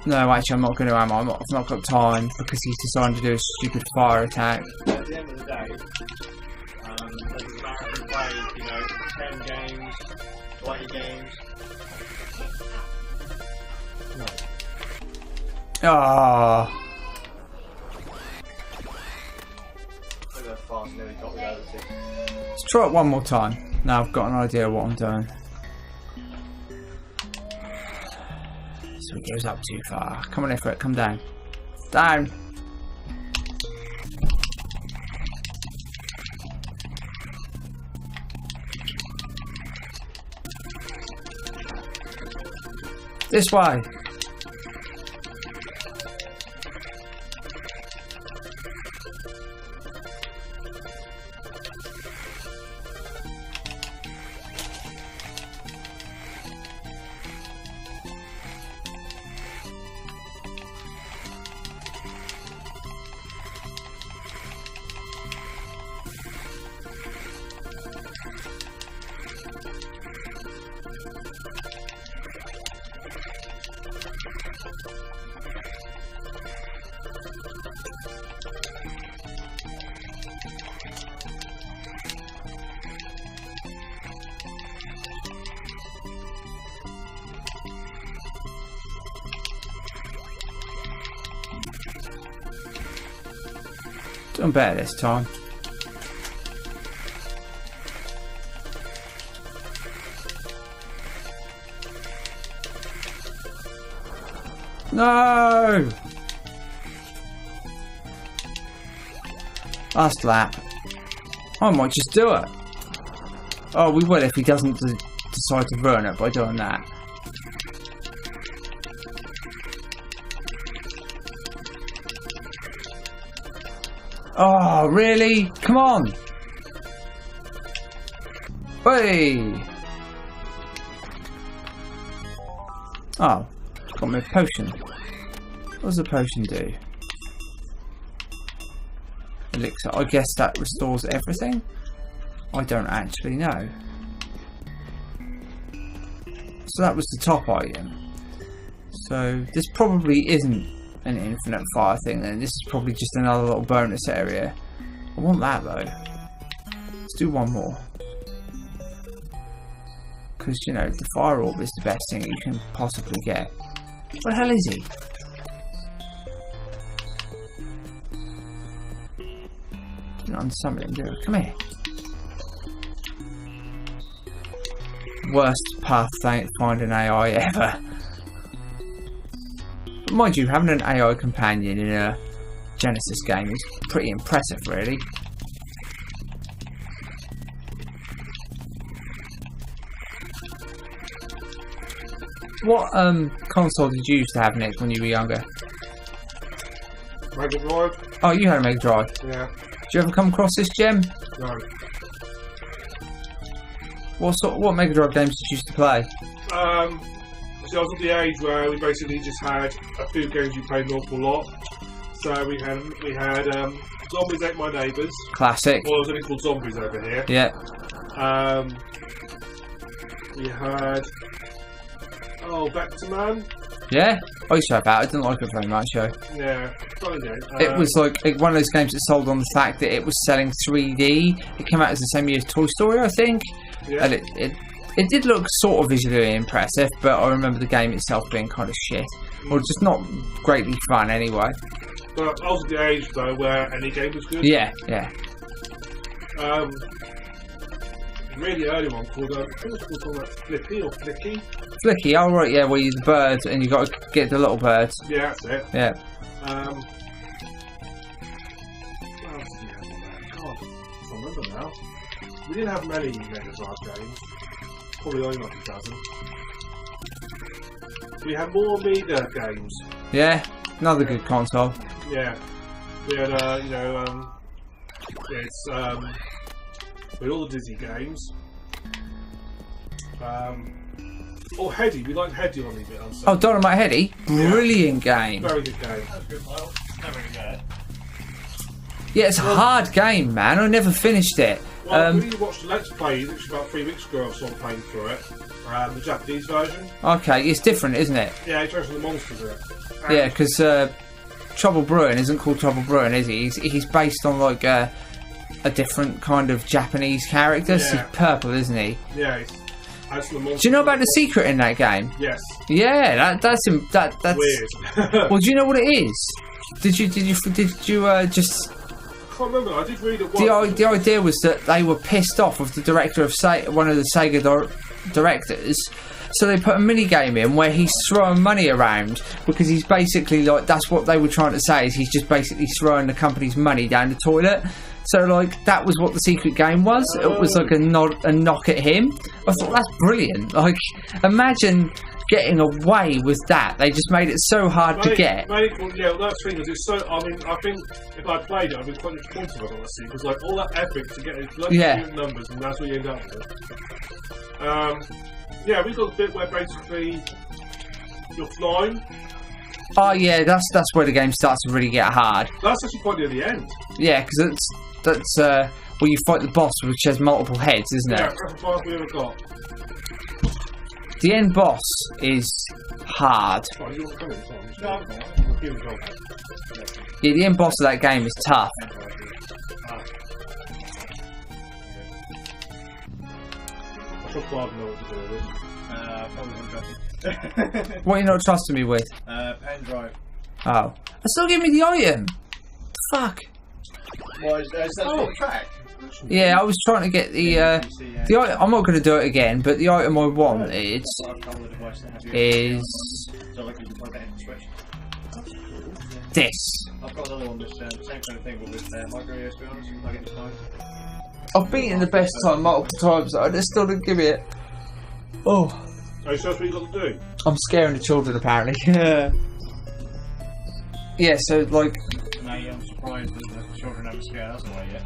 No, actually, I'm not going to, am I? I've not got time because he's decided to do a stupid fire attack. At the end of the day, doesn't matter if we play, 10 games, 20 games. No. Ah. Look at that fast, nearly got without it. Let's try it one more time. Now I've got an idea of what I'm doing. So it goes up too far. Come on, Ifrit, come down. Down! This way! Doing better this time. No! Last lap. I might just do it. Oh, we will if he doesn't decide to ruin it by doing that. Oh, really? Come on! Hey! Oh, got me a potion. What does a potion do? Elixir. I guess that restores everything? I don't actually know. So that was the top item. So this probably isn't an infinite fire thing then. This is probably just another little bonus area. I want that though. Let's do one more. Because, you know, the fire orb is the best thing you can possibly get. What the hell is he? Didn't unsummon him, do I? Come here. Worst path to find an AI ever. But mind you, having an AI companion in a Genesis game is pretty impressive, really. What console did you used to have, Nick, when you were younger? Mega Drive? Oh, you had a Mega Drive. Yeah. Did you ever come across this gem? No. What Mega Drive games did you used to play? So I was at the age where we basically just had a few games we played an awful lot. So we had Zombies Ate My Neighbours. Classic. Or it was only called Zombies over here. Yeah. We had Back to Man. Yeah? I used to have that. I didn't like it very much, though. Yeah. It was like one of those games that sold on the fact that it was selling 3D. It came out as the same year as Toy Story, I think. Yeah. And it did look sort of visually impressive, but I remember the game itself being kind of shit. Or just not greatly fun anyway. But I was at the age, though, where any game was good. Yeah, yeah. Really early one called, I think it was called something like Flippy or Flicky. Flicky, oh right, yeah, where you're the birds and you got to get the little birds. Yeah, that's it. Yeah. What else did we have on there? God, I can't remember now. We didn't have many Mega Drive games. Probably only like a dozen. We had more Amiga games. Yeah, another good console. Yeah. We had, we had all the Disney games. Heady. We liked Heady on Amiga. Oh, Dynamite Heady? Brilliant game. Very good game. That's good, Miles. Never really good. Yeah, it's a hard game, man. I never finished it. Well, we watched the Let's Play, which about 3 weeks ago I saw playing through it. The Japanese version. Okay, it's different, isn't it? Yeah, it shows the monsters in it. Yeah, because Trouble Brewing isn't called Trouble Brewing, is he? He's based on like a different kind of Japanese character. So he's purple, isn't he? Yeah, that's the monster. Do you know about the secret in that game? Yes. Yeah, that's weird. Well, do you know what it is? Did you just? I can't remember. I did read it once. The idea was that they were pissed off of the director of one of the Sega directors, so they put a mini game in where he's throwing money around because he's basically like, that's what they were trying to say, is he's just basically throwing the company's money down the toilet. So like that was what the secret game was. It was like a knock at him. I thought that's brilliant. Like imagine getting away with that. They just made it so hard to get. Yeah, well, that's the thing, because it's so. I mean, I think if I played it, I'd be quite disappointed with it, honestly, because like all that effort to get these bloody numbers, and that's what you end up with. Yeah, we got a bit where basically you're flying. Oh yeah, that's where the game starts to really get hard. That's actually quite near the end. Yeah, because that's where you fight the boss, which has multiple heads, isn't it? Yeah, that's the part we ever got. The end boss is hard. Oh, you're coming, Yeah, the end boss of that game is tough. I should probably know what to do with it. Probably won't trust it. What are you not trusting me with? Pen drive. Oh. Still give me the item! Fuck. What is that? Oh, track. Yeah, I was trying to get the I'm not going to do it again, but the item I wanted is this. I've got another one that's same kind of thing, but with micro USB, to be honest. I get time. I've beaten the best time multiple times, I just still didn't give it. Oh. Are you sure that's what you got to do? I'm scaring the children, apparently. Yeah, so, like... No, I'm surprised that the children haven't scared us away yet.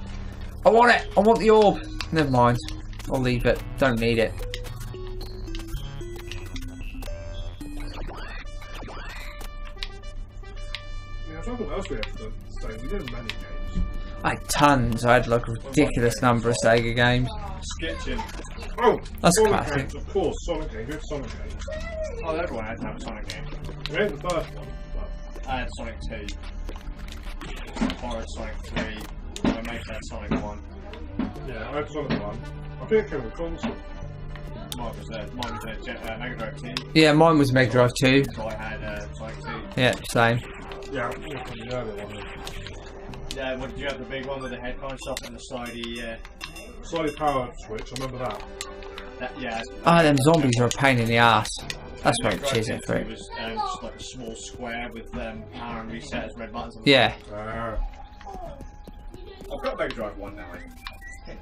I want it! I want the orb! Never mind. I'll leave it. Don't need it. Yeah, I don't know what else we have to say. We did many games. I had tons. I had, like, a ridiculous number of Sega games. Sketching. Oh! That's Sonic classic. games, of course. Sonic games. We have Sonic games. Oh, everyone had to have a Sonic game. We had the first one, but... I had Sonic 2. I borrowed Sonic 3. I made that Sonic 1. Yeah, I had Sonic 1. I think it came with a console. Mine was Mega Drive 2. Yeah, mine was Mega Drive 2. So I had Sonic 2. Yeah, same. Yeah, it was the earlier one. Yeah, what, did you have the big one with the headphone stuff and the slidey... Slightly powered switch, I remember that. Yeah. Ah, them zombies are a pain in the ass. That's why I choose it for It it. was just like a small square with power and reset as red buttons. Yeah. I've got Mega Drive 1 now, I think.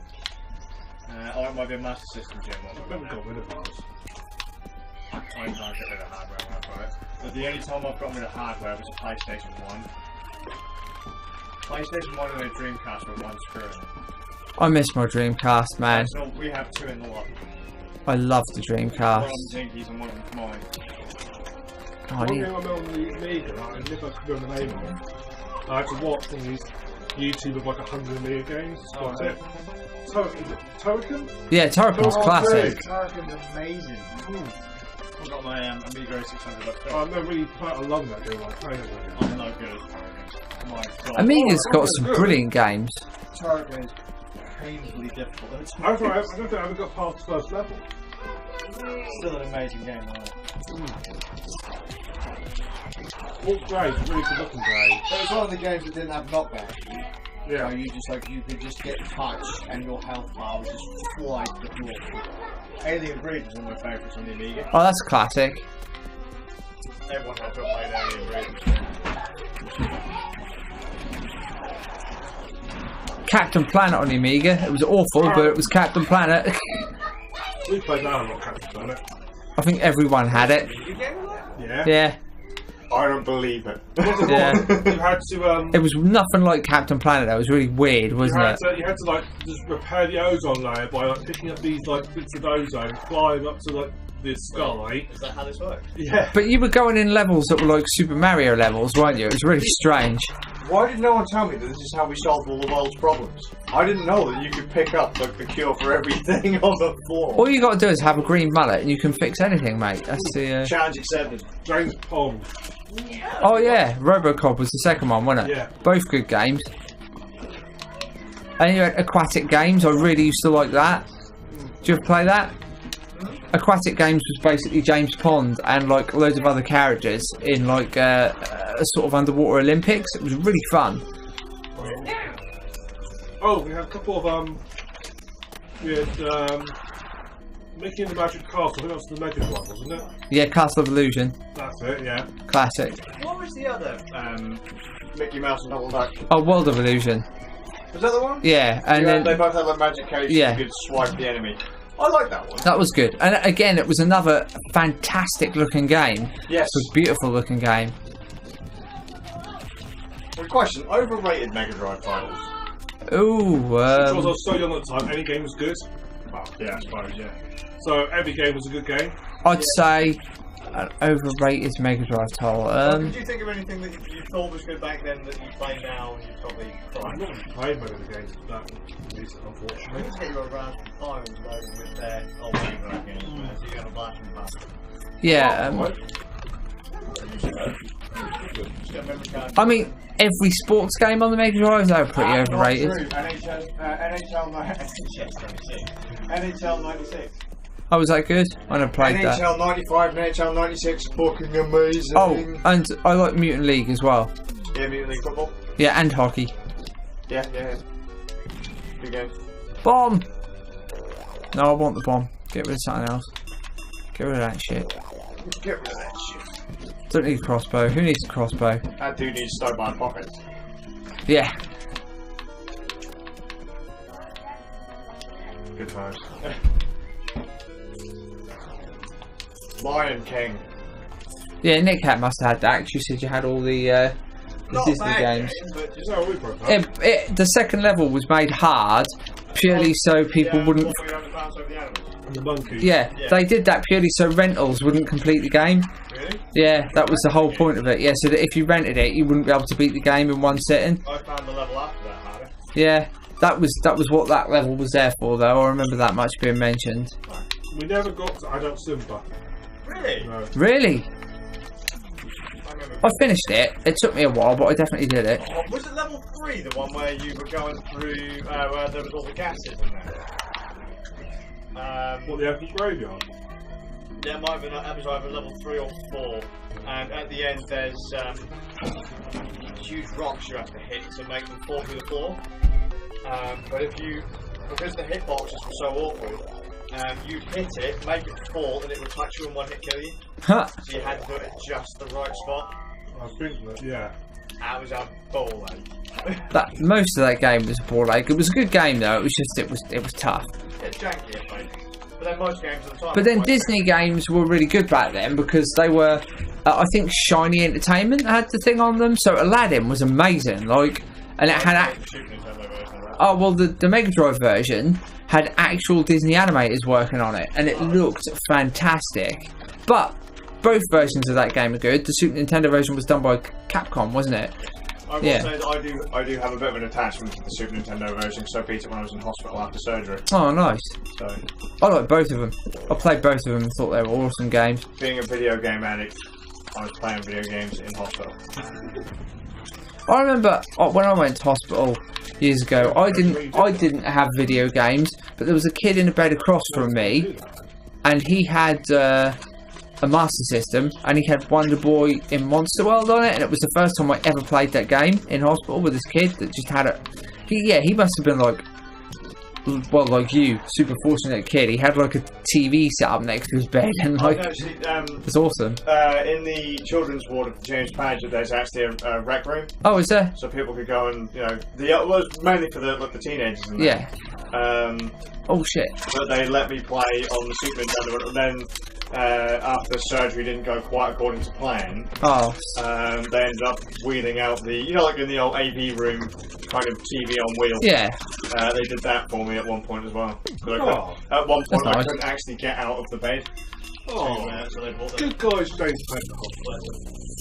Or it might be a Master System Gen one. I haven't got rid of those. I can't get rid of hardware when I've got it. But the only time I've got rid of hardware was a PlayStation 1. PlayStation 1 and a Dreamcast were one screw. I miss my Dreamcast, man. So we have two in the lot. I love the One Dreamcast. on Zinky's and one on mine. Oh, I One need... game I met on the Amiga, I never could remember the name of it. I had to watch on these YouTube of like 100 Amiga games. That's it. Is it Token? Yeah, Turrican's classic. Turrican's amazing. I've got my Amiga 600 up there. I'm not really I love that game, like playing it again. I'm no good at Turrican. My God. Amiga's got some brilliant games. Turrican is painfully difficult. And it's I don't think I ever got past the first level. still an amazing game, though. All great, really good looking game. But it's one of the games that didn't have knockback. Yeah. So you could just get touched and your health bar would just fly to the floor. Alien Breed is one of my favourites on the Amiga. Oh, that's classic. Everyone has to play Alien Breed. Captain Planet on the Amiga. It was awful, but it was Captain Planet. We played that a lot, Captain Planet. I think everyone had it. Yeah. Yeah. I don't believe it. Yeah. You had to It was nothing like Captain Planet. That was really weird, wasn't it? you had to like just repair the ozone layer by like picking up these like bits of ozone, flying up to like the sky. Is that how this works? Yeah. But you were going in levels that were like Super Mario levels, weren't you? It was really strange. Why did no one tell me that this is how we solve all the world's problems? I didn't know that you could pick up like the cure for everything on the floor. All you got to do is have a green mullet and you can fix anything, mate. That's the... Challenge accepted. James Pond. Oh yeah, Robocop was the second one, wasn't it? Yeah. Both good games. And you had aquatic games. I really used to like that. Did you ever play that? Aquatic games was basically James Pond and like loads of other characters in like a sort of underwater Olympics. It was really fun. Oh, we had a couple of we had Mickey and the Magic Castle. I think that was the Mega Drive, wasn't it? Yeah, Castle of Illusion. That's it. Yeah. Classic. What was the other Mickey Mouse and Donald Duck? Oh, World of Illusion. Was that the one? Yeah, and then they both had like magic cage. Yeah. You could swipe the enemy. I like that one. that was good. And again, it was another fantastic looking game. Yes. It was a beautiful looking game. Good question. Overrated Mega Drive titles. Ooh, Because I was so young at the time, any game was good. Well, yeah, I suppose, yeah. So every game was a good game. I'd say an overrated Mega Drive title. Did you think of anything that you thought was good back then that you play now and you probably I've cry? not really played many of the games that recent, I unfortunately. just get you around some phones loaded with their old Mega Drive games, man, so you have a blast from the past. Yeah, Just get a memory card. I mean, every sports game on the Mega Drive, they were pretty overrated. Not true. NHL 96. Oh, was that good? I never played that. NHL 95 and NHL 96, fucking amazing. Oh, and I like Mutant League as well. Yeah, Mutant League Football. Yeah, and hockey. Yeah. Good game. Bomb! No, I want the bomb. Get rid of something else. Get rid of that shit. Get rid of that shit. Don't need a crossbow. Who needs a crossbow? That dude needs to start buying pockets. Yeah. Good times. Lion King. Yeah, Nick Hat must have had that. You said you had all the Disney games. But just No, we broke up. The second level was made hard purely so people wouldn't. And the monkey. Yeah, they did that purely so rentals wouldn't complete the game. Really? Yeah, that was the whole point of it. Yeah, so that if you rented it, you wouldn't be able to beat the game in one sitting. I found the level after that harder. Yeah, that was what that level was there for, though. I remember that much being mentioned. We never got to Adult Simba. Really? No. Really? I remember. I finished it. It took me a while, but I definitely did it. Oh, was it level 3, the one where you were going through, where there was all the gases in there? What, the Apple Graveyard? Yeah, it might have been, that was either level 3 or 4. And at the end there's huge rocks you have to hit to make them fall through the floor. But because the hitboxes were so awkward, you'd hit it, make it fall, and it would touch you and one hit kill you. Huh. So you had to do it at just the right spot. I think that, yeah. That was a ball ache. Most of that game was a ball ache. It was a good game though. It was just it was tough. Yeah, janky, I think. But then most games at the time. But then were quite Disney games were really good back then because they were. I think Shiny Entertainment had the thing on them, so Aladdin was amazing. Like, and it had. Super Nintendo version of that. Oh well, the Mega Drive version had actual Disney animators working on it, and it looked fantastic. But both versions of that game are good. The Super Nintendo version was done by Capcom, wasn't it? I will Yeah. say that I do have a bit of an attachment to the Super Nintendo version because I beat it when I was in hospital after surgery. Oh, nice. So, I like both of them. I played both of them and thought they were awesome games. being a video game addict, I was playing video games in hospital. I remember when I went to hospital years ago, I didn't have video games, but there was a kid in a bed across from me, and he had a Master System, and he had Wonder Boy in Monster World on it, and it was the first time I ever played that game in hospital with this kid that just had it. He must have been like, well, like you, super fortunate kid. He had like a TV set up next to his bed, and like, it's awesome. In the children's ward of James Paget, there's actually a rec room, Oh, is there? so people could go and it was mainly for the teenagers. In there. Yeah. Oh shit. But they let me play on the Super Nintendo, and then after surgery didn't go quite according to plan, Oh. they ended up wheeling out the, like in the old AV room, kind of TV on wheels. Yeah. They did that for me at one point as well. Oh. At one point, That's I nice. couldn't actually get out of the bed. Oh, So they bought good guys, James Paget.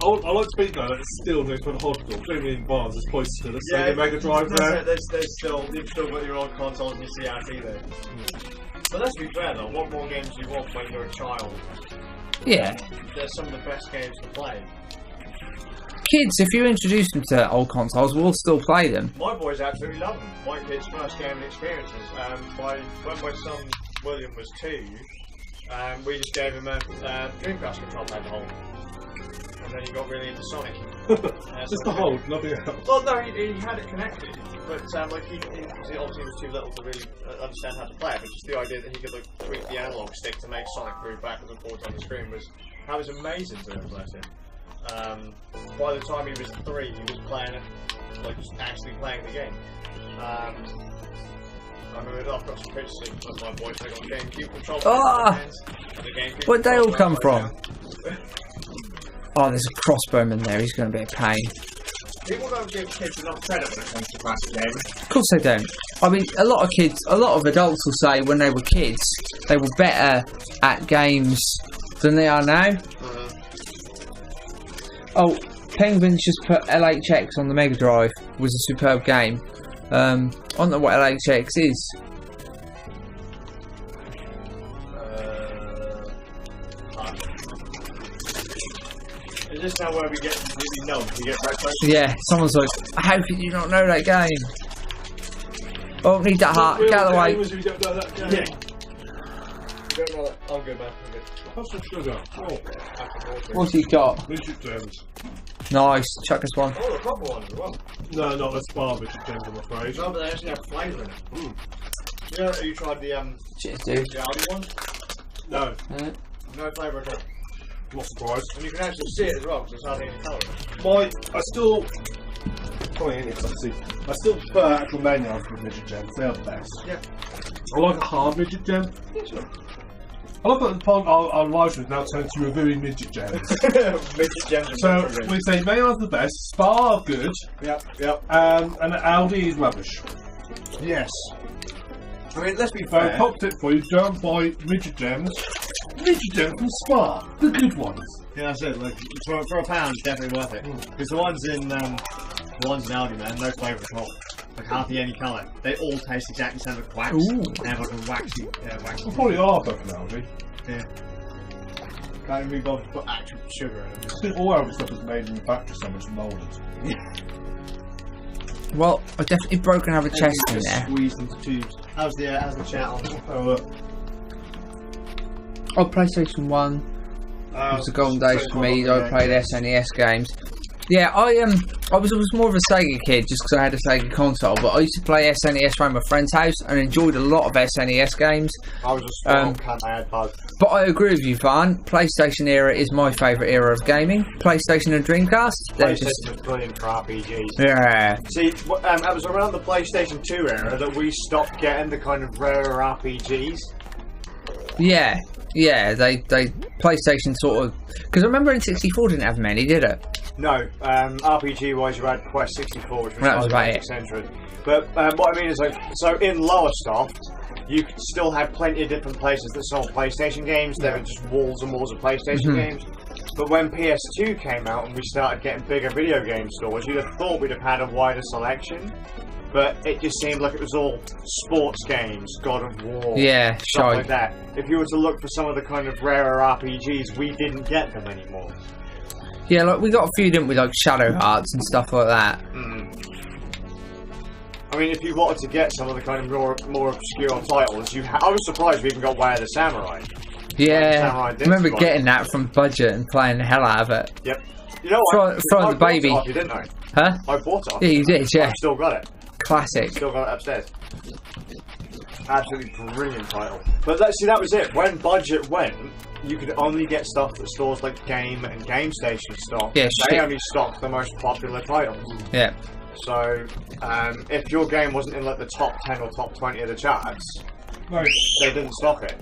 I like to think though that it's still next to the hospital, clearly in bars, there's places still. Let's say the Mega Drive there. There's still, you've still got your old consoles and your CRT there. But let's be fair though, what more games do you want when you're a child? Yeah. They're some of the best games to play. Kids, if you introduce them to old consoles, we'll still play them. My boys absolutely love them. My kid's first gaming experiences. When my son William was 2, we just gave him a Dreamcast control pad to hold. And then he got really into Sonic. Just to hold, nothing else. Well, no, he had it connected, but he obviously was too little to really understand how to play it. But just the idea that he could tweak the analog stick to make Sonic move backwards and forwards on the screen was amazing to him, bless him. By the time he was 3, he was playing it, just actually playing the game. I remember I've got some pictures of my boys playing on GameCube controllers. Where'd they all come from? Oh, there's a crossbowman there. He's going to be a pain. People don't give kids enough credit when it comes to classic games. Of course they don't. I mean, a lot of adults will say when they were kids, they were better at games than they are now. Oh, Penguins just put LHX on the Mega Drive. It was a superb game. I don't know what LHX is. Is this now where we get completely numb? We get retro? Yeah, someone's like, how could you not know that game? Oh, need that heart. Get out of the way. You don't know that game. Yeah. You don't know that. I'm good, man. I'm good. Have some sugar. Oh, What's he got? music terms. Nice. Chuck us one. Oh, the proper ones as well. No, not the spa Midget Gems, I'm afraid. No, but they actually have flavour in it. You know, you tried the Cheers, dude. the Aldi ones? No, No flavour at all. not surprised. And you can actually see it as well, because there's hardly any colour in it. I still... Probably in it, see. I still prefer actual menus with Midget Gems. They are the best. Yeah. I like a hard Midget Gem. Yeah, sure. I love that our live stream now turned to reviewing Midget Gems. Midget Gems. So we say menus the best, Spa are good, Yep, yep. and Aldi is rubbish. Yes. I mean, let's be So fair. top tip for you, don't buy Midget Gems. Midget Gems from Spa, the good ones. Yeah, that's it. Like, for a £1, it's definitely worth it. Because the ones in Aldi, man, no flavour at all. Like hardly any colour. They all taste exactly the same as wax. Ooh. They have like a waxy. Well, probably are better than Aldi. Yeah. Can't even be bothered to put actual sugar in them. I think all Aldi stuff is made in the factory so much moulded. Well, I've definitely broken another chest in there. Squeezed into tubes. How's the chat on? Oh, PlayStation 1. It was the golden days for me. I played SNES games. Yeah, I was more of a Sega kid just because I had a Sega console, but I used to play SNES around my friend's house and enjoyed a lot of SNES games. I was a spoiled cunt, I had buzz. But I agree with you, Van. PlayStation era is my favourite era of gaming. PlayStation and Dreamcast. PlayStation was brilliant for RPGs. Yeah. See, it was around the PlayStation 2 era that we stopped getting the kind of rarer RPGs. Yeah. Yeah, they PlayStation sort of... Because I remember N64 didn't have many, did it? No, RPG-wise you had Quest 64, which was That was about it. eccentric. But what I mean is, like, so in Lowestoft, you still had plenty of different places that sold PlayStation games. There were just walls and walls of PlayStation games. But when PS2 came out and we started getting bigger video game stores, you'd have thought we'd have had a wider selection. But it just seemed like it was all sports games, God of War, stuff like that. If you were to look for some of the kind of rarer RPGs, we didn't get them anymore. Yeah, like we got a few, didn't we? Like Shadow Hearts and stuff like that. I mean, if you wanted to get some of the kind of more obscure titles, I was surprised we even got Way of the Samurai. Yeah, I remember getting that from budget and playing the hell out of it. Yep. You know what? Throwing the baby. I bought it off you, didn't I? Huh? I bought it off Yeah, you did, yeah. I've still got it. Classic. Still got it upstairs. Absolutely brilliant title. But that was it. When budget went, you could only get stuff that stores like Game and Game Station stock. Yeah, they only stocked the most popular titles. Yeah. So, if your game wasn't in like the top 10 or top 20 of the charts, they didn't stock it.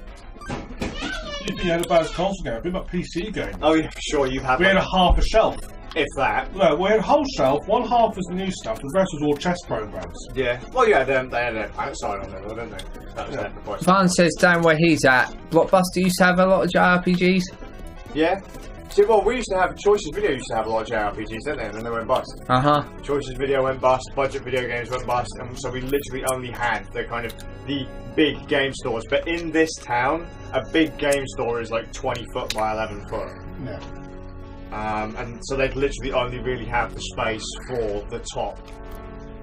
You had a bad console game, a bit of a PC game. Oh yeah, sure, you've had. We had a half a shelf. If that. No, we had a whole shelf. One half was the new stuff. The rest was all chess programs. Yeah. Well, yeah, they had their outside on there, didn't they? That was their proposal. Van says down where he's at, Blockbuster used to have a lot of JRPGs. Yeah. See, well, we used to have Choices Video used to have a lot of JRPGs, didn't they? And then they went bust. Choices Video went bust. Budget video games went bust, and so we literally only had the kind of the big game stores. But in this town, a big game store is like 20 foot by 11 foot. Yeah. And so they'd literally only really have the space for the top.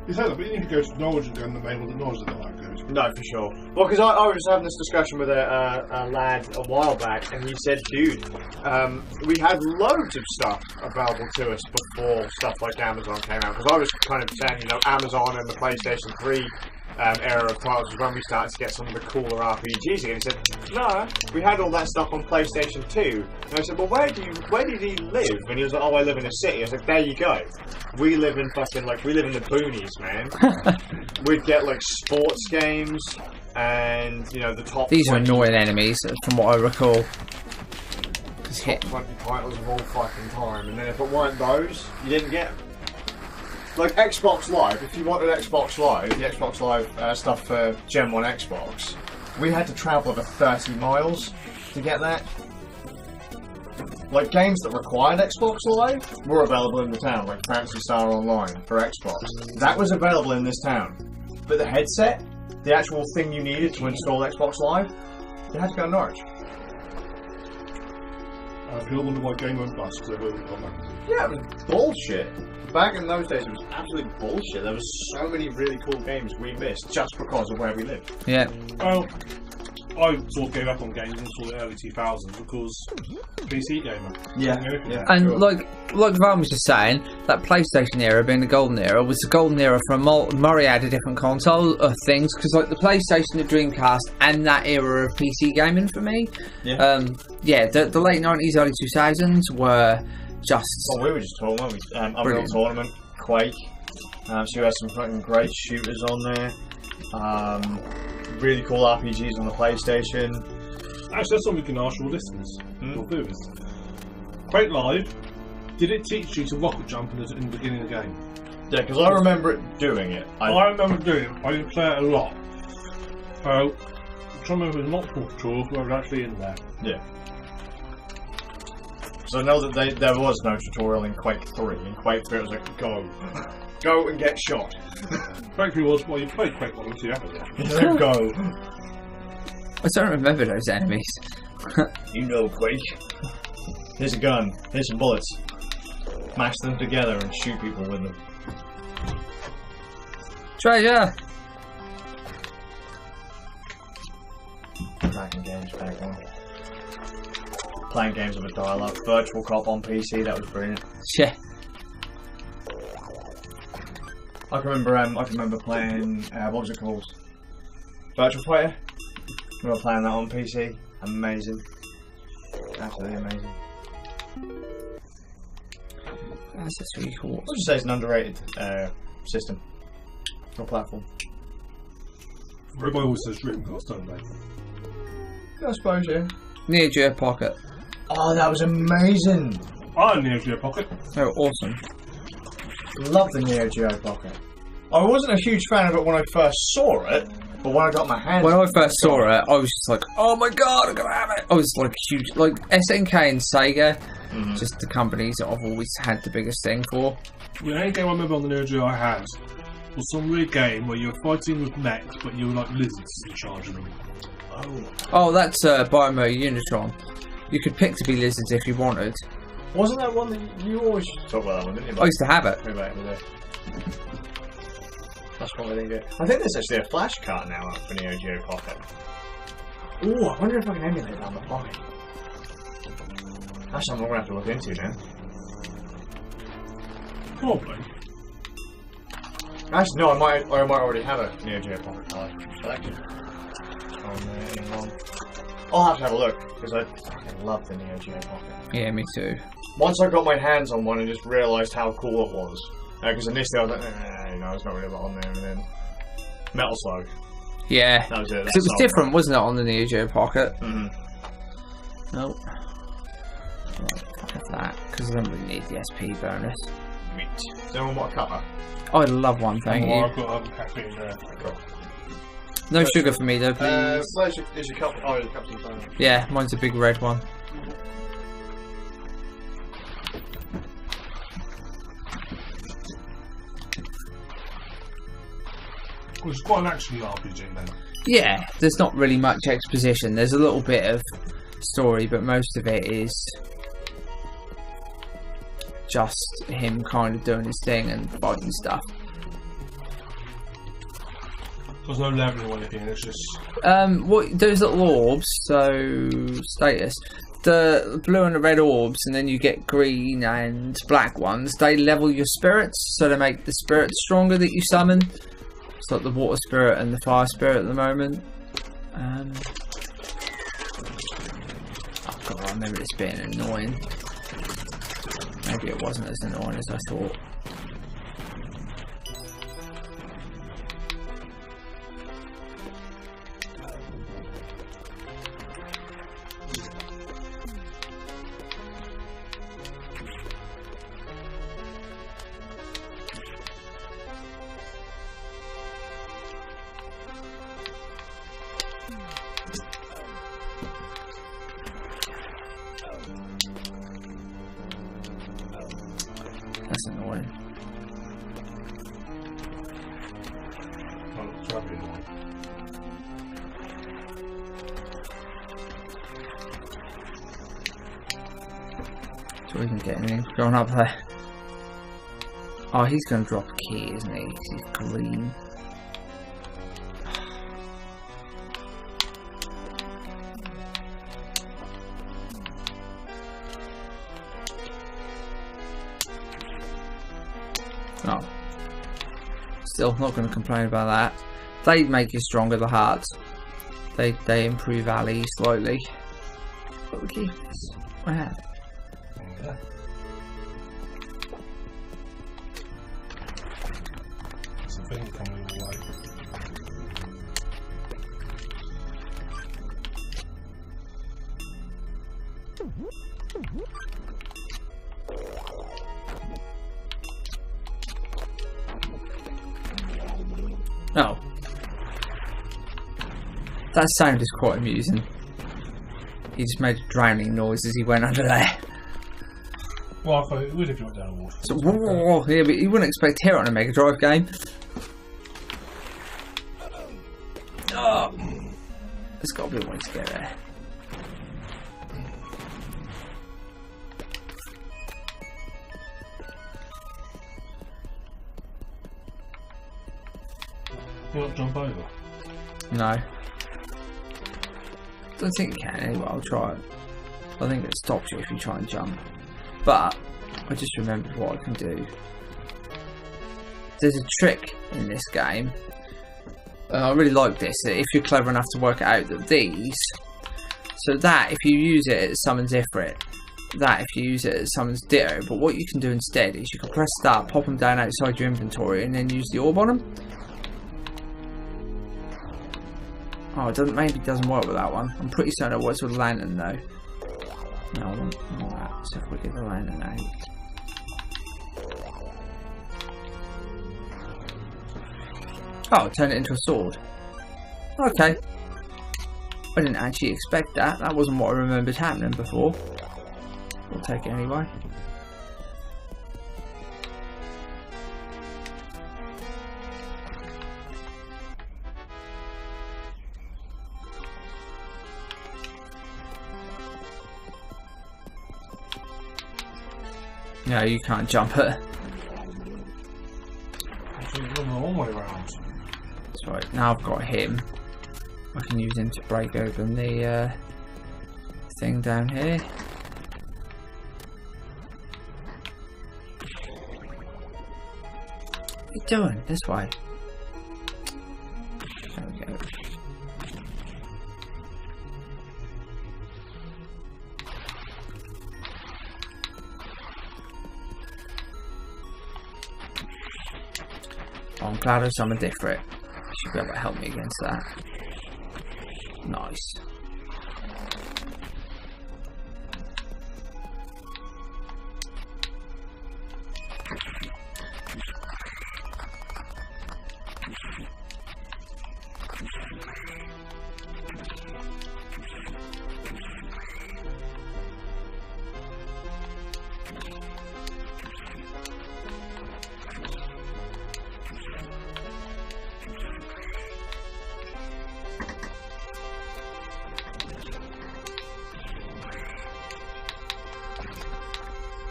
You said that, but you need to go to Norwich and go in the main with the Norwich that like goes. No, for sure. Well, because I was having this discussion with a lad a while back, and he said, dude, we had loads of stuff available to us before stuff like Amazon came out. Because I was kind of saying, you know, Amazon and the PlayStation 3 era of titles was when we started to get some of the cooler RPGs again. He said, no, we had all that stuff on PlayStation 2. And I said, well, where did he live? And he was like, oh, I live in a city. I was like, there you go. We live in we live in the boonies, man. We'd get like sports games and, you know, the top These are annoying enemies, from what I recall. Top 20 titles of all fucking time. And then if it weren't those, you didn't get them. Like Xbox Live, if you wanted Xbox Live, the Xbox Live stuff for Gen 1 Xbox, we had to travel over 30 miles to get that. Like games that required Xbox Live were available in the town, like Phantasy Star Online for Xbox. That was available in this town. But the headset, the actual thing you needed to install Xbox Live, you had to go to Norwich. People wonder why game went bust, because they wouldn't got that. Yeah, it was bullshit. Back in those days, it was absolute bullshit. There was so many really cool games we missed just because of where we lived. Yeah. Well, I sort of gave up on games in sort of early 2000s because PC gamer. Yeah. And like Van was just saying, that PlayStation era being the golden era was the golden era for a myriad of different console of things, because like the PlayStation, the Dreamcast, and that era of PC gaming for me. Yeah. The late 90s, early 2000s were just. Well, we were just talking, weren't we? Unreal Tournament, Quake. So you had some fucking great shooters on there. Really cool RPGs on the PlayStation. Actually, that's something we can ask your listeners. Your viewers. Quake Live, did it teach you to rocket jump in the beginning of the game? Yeah, because I remember it doing it. I remember doing it. I didn't play it a lot. I'm trying to remember the multiple tutorials were actually in there. Yeah. So I know that there was no tutorial in Quake 3. In Quake 3 it was like, go and get shot. Quake 3 was, well, you played Quake 1 and 2, haven't you? Go. I don't remember those enemies. You know Quake. Here's a gun, here's some bullets. Mash them together and shoot people with them. Treasure! Cracking games back then. Playing games with a dial-up. Virtual Cop on PC, that was brilliant. Yeah. I can remember playing, what was it called? Virtual Fighter? We were playing that on PC. Amazing. Absolutely amazing. That's really cool. I would just say it's an underrated system. Or platform. Everybody always says Dreamcast, don't they? I suppose, yeah. Neo Geo Pocket. Oh, that was amazing! I had Neo Geo Pocket. Oh, awesome. Love the Neo Geo Pocket. I wasn't a huge fan of it when I first saw it, but when I got my hands when I first saw it, I was just like, oh my god, I'm gonna have it! I was like huge, like SNK and Sega, just the companies that I've always had the biggest thing for. The only game I remember on the Neo Geo I had was some weird game where you were fighting with mechs, but you were like lizards in charge of them. Oh, that's Biomo Unitron. You could pick to be lizards if you wanted. Wasn't that one that you always talk about that one, didn't you? I used to have it. Way back in the day. That's what I think. I think there's actually a flash cart now out for Neo Geo Pocket. Ooh, I wonder if I can emulate that on the Pocket. That's something we're gonna have to look into now. Probably. Actually, no, I might already have a Neo Geo Pocket collection. I'll have to have a look, because I fucking love the Neo Geo Pocket. Yeah, me too. Once I got my hands on one and just realised how cool it was. Because initially I was like, it's not really a lot on there, and then Metal Slug. Yeah. That was it. Because it was different, wasn't it, on the Neo Geo Pocket? Nope. Fuck that, because I don't really need the SP bonus. Meat. Does anyone want a cuppa? I'd love one, thank you. I've got caffeine there. No sugar for me though, please. Is your cup? Oh, your cup's inside. Yeah, mine's a big red one. Well, it's quite an action RPG then. Yeah, there's not really much exposition. There's a little bit of story, but most of it is just him kind of doing his thing and fighting stuff. There's no leveling or anything, it's just... What those little orbs, so status. The blue and the red orbs, and then you get green and black ones. They level your spirits, so they make the spirits stronger that you summon. It's like the water spirit and the fire spirit at the moment. Oh god, I remember this being annoying. Maybe it wasn't as annoying as I thought. That's annoying. Oh, it's rather annoying. So we can get anything going up there. Oh, he's going to drop a key, isn't he? 'Cause he's green. Oh. Still not going to complain about that. They make you stronger, the hearts. They improve Ali slightly. But we keep this. I have. Yeah. There's a thing coming your way. Oh. That sound is quite amusing. He just made a drowning noise as he went under there. Well, I thought it would if you went down the water. So, yeah, but you wouldn't expect to hear it on a Mega Drive game. Oh. There's got to be a way to get there. You not jump over? No. Don't think you can anyway, I'll try it. I think it stops you if you try and jump. But, I just remembered what I can do. There's a trick in this game. I really like this, that if you're clever enough to work it out, that these, so that if you use it, it summons Ifrit. That if you use it, it summons Ditto. But what you can do instead is you can press start, pop them down outside your inventory, and then use the orb on them. Oh, it doesn't, maybe it doesn't work with that one. I'm pretty certain it works with the lantern though. No, I want that. So if we get the lantern out. Oh, turn it into a sword. Okay. I didn't actually expect that. That wasn't what I remembered happening before. We'll take it anyway. No, you can't jump it. So you run the long way around. That's right, now I've got him. I can use him to break open the thing down here. What are you doing? This way. There we go. Oh, I'm glad I summoned Ifrit. Should be able to help me against that. Nice.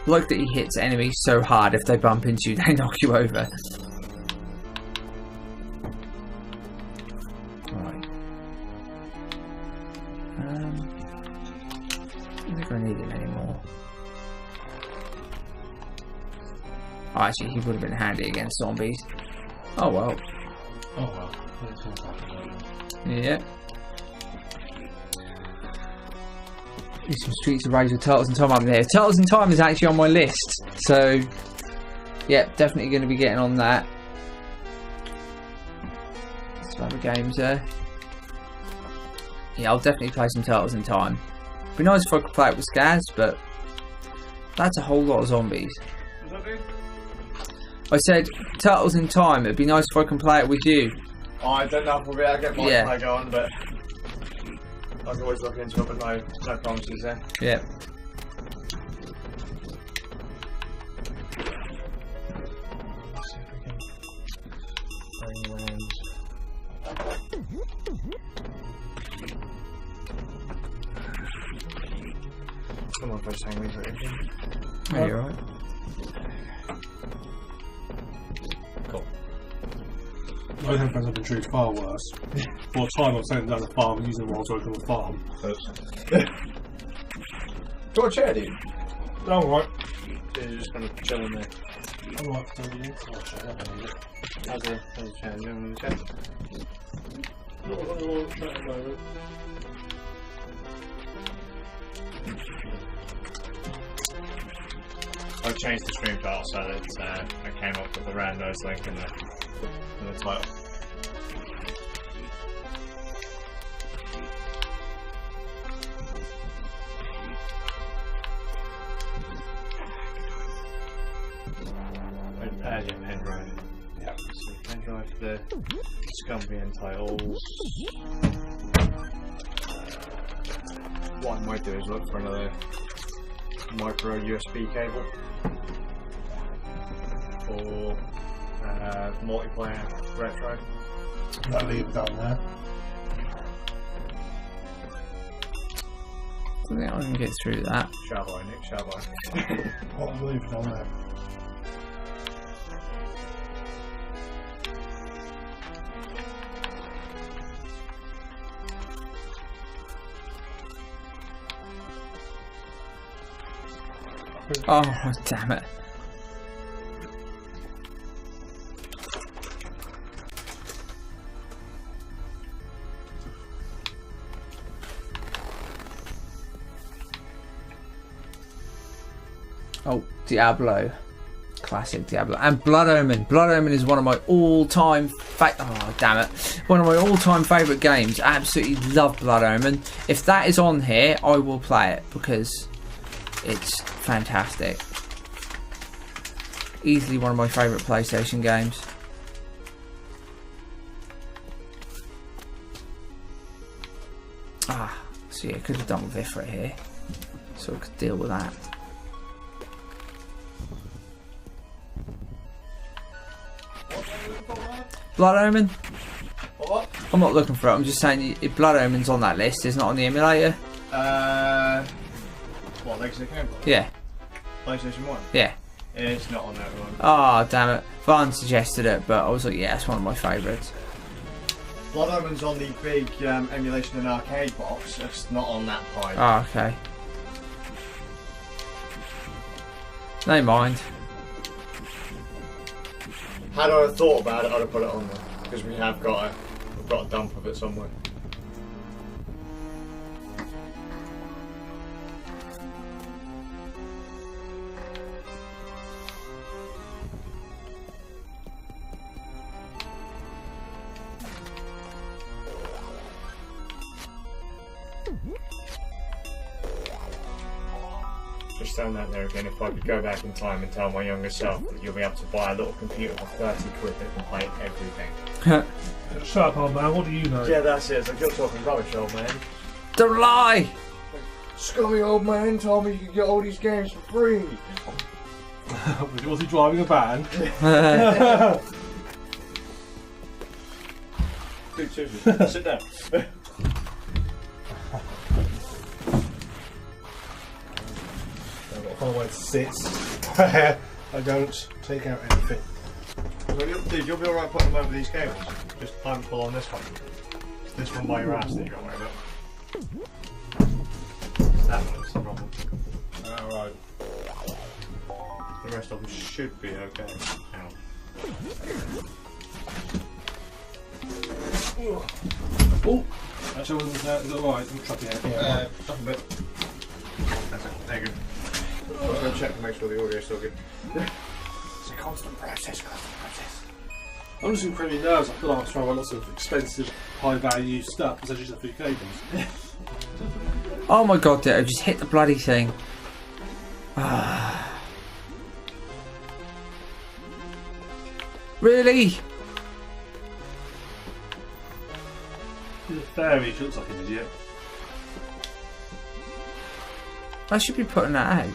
Like that he hits enemies so hard if they bump into you, they knock you over. Right. I don't think I need him anymore. Oh, actually, he would have been handy against zombies. Oh well. Oh well. Yeah. Need some Streets of Rage with Turtles in Time up there. Turtles in Time is actually on my list, so yeah, definitely going to be getting on that. Some other games there. Yeah, I'll definitely play some Turtles in Time. Be nice if I could play it with Skaz, but that's a whole lot of zombies. I said Turtles in Time. It'd be nice if I can play it with you. Oh, I don't know if we'll be able to get my Yeah. play on, but I can always look into it, but no promises there. Yeah. Come on, first hang these again. Oh, you're right. Cool. I think I've been treated far worse. For a time I was sitting down the farm using while I was working on the farm. Do you want a chair, dude? Oh, right. Yeah, you're just going to chill in there. Alright, so you I'll show you. I need it. How's the change in the chat? Not on the launch at the moment. I changed the stream title so that it came up with a randomised link in the title. Add your pen drive. Yeah. So pen drive for the Scumbian titles. What I might do is look for another micro USB cable for multiplayer retro. I'll leave that there. I think I can get through that. Shall I, Nick? Shall I? What I'll leave it on there. Oh, damn it. Oh, Diablo. Classic Diablo. And Blood Omen. Blood Omen is one of my all-time oh, damn it. One of my all-time favourite games. Absolutely love Blood Omen. If that is on here, I will play it because it's fantastic. Easily one of my favourite PlayStation games. Ah, so yeah, could have done with Ifrit here. So I could deal with that. Blood Omen? What? I'm not looking for it, I'm just saying if Blood Omen's on that list, it's not on the emulator. What, Legacy Game? Yeah. PlayStation 1? Yeah. It's not on that one. Oh, damn it. Vaughn suggested it, but I was like, yeah, it's one of my favourites. Blood Omen's on the big emulation and arcade box, it's not on that pipe. Oh, okay. No mind. Had I thought about it, I'd have put it on there. Because we've got a dump of it somewhere. Just throwing that there again, if I could go back in time and tell my younger self that you'll be able to buy a little computer for 30 quid that can play everything. Shut up, old man, what do you know? Yeah, that's it. It's like, you're talking rubbish, old man. Don't lie! Scummy old man told me you could get all these games for free. Was he driving a van? Dude, seriously, sit down. I've got to find a way to sit where I don't take out anything. Dude, you'll be alright putting them over these cables. Just time to pull on this one. This one by your ass that you got away with. That one's the problem. Alright. The rest of them should be okay. Ow. Oh! Actually, is that alright? I'm trapping it. Yeah, up a bit. That's it. There you go. I'm just going to check to make sure the audio's still good. It's a constant process, I'm just incredibly nervous. I feel like I was trying to buy lots of expensive, high value stuff because I just have a few cables. Oh my god, dude, I just hit the bloody thing. Really? He's a fairy, she looks like an idiot. I should be putting that out.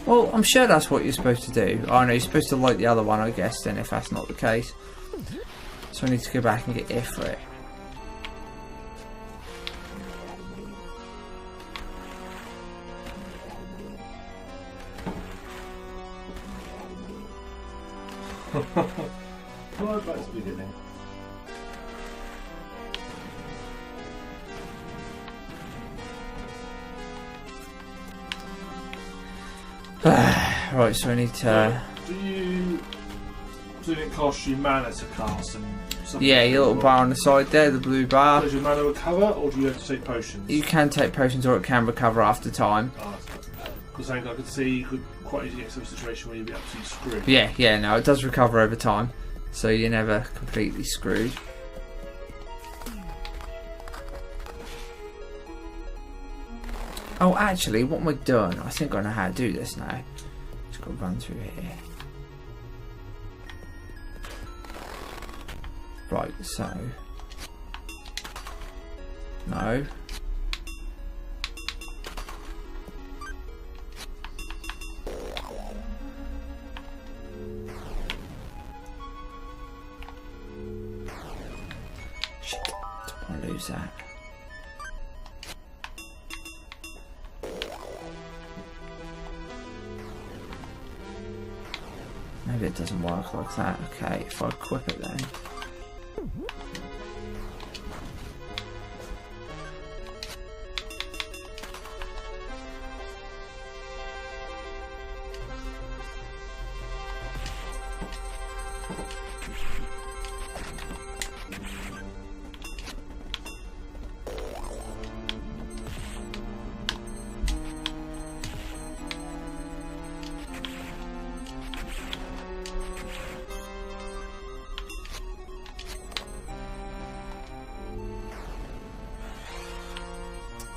Well, I'm sure that's what you're supposed to do. Oh no, you're supposed to light the other one, I guess, then, if that's not the case. So I need to go back and get Ifrit. Well, back to the beginning. Right, so I need to. Does it cost you mana to cast and stuff? Yeah, your little bar on the side there, the blue bar. Does your mana recover, or do you have to take potions? You can take potions, or it can recover after time. Because I could see you could quite easily get to a situation where you'd be absolutely screwed. Yeah, no, it does recover over time, so you're never completely screwed. Oh, actually, what am I doing? I think I know how to do this now. Just got to run through here. Right, so... No. Shit, don't want to lose that. Maybe it doesn't work like that. Okay, if I equip it then.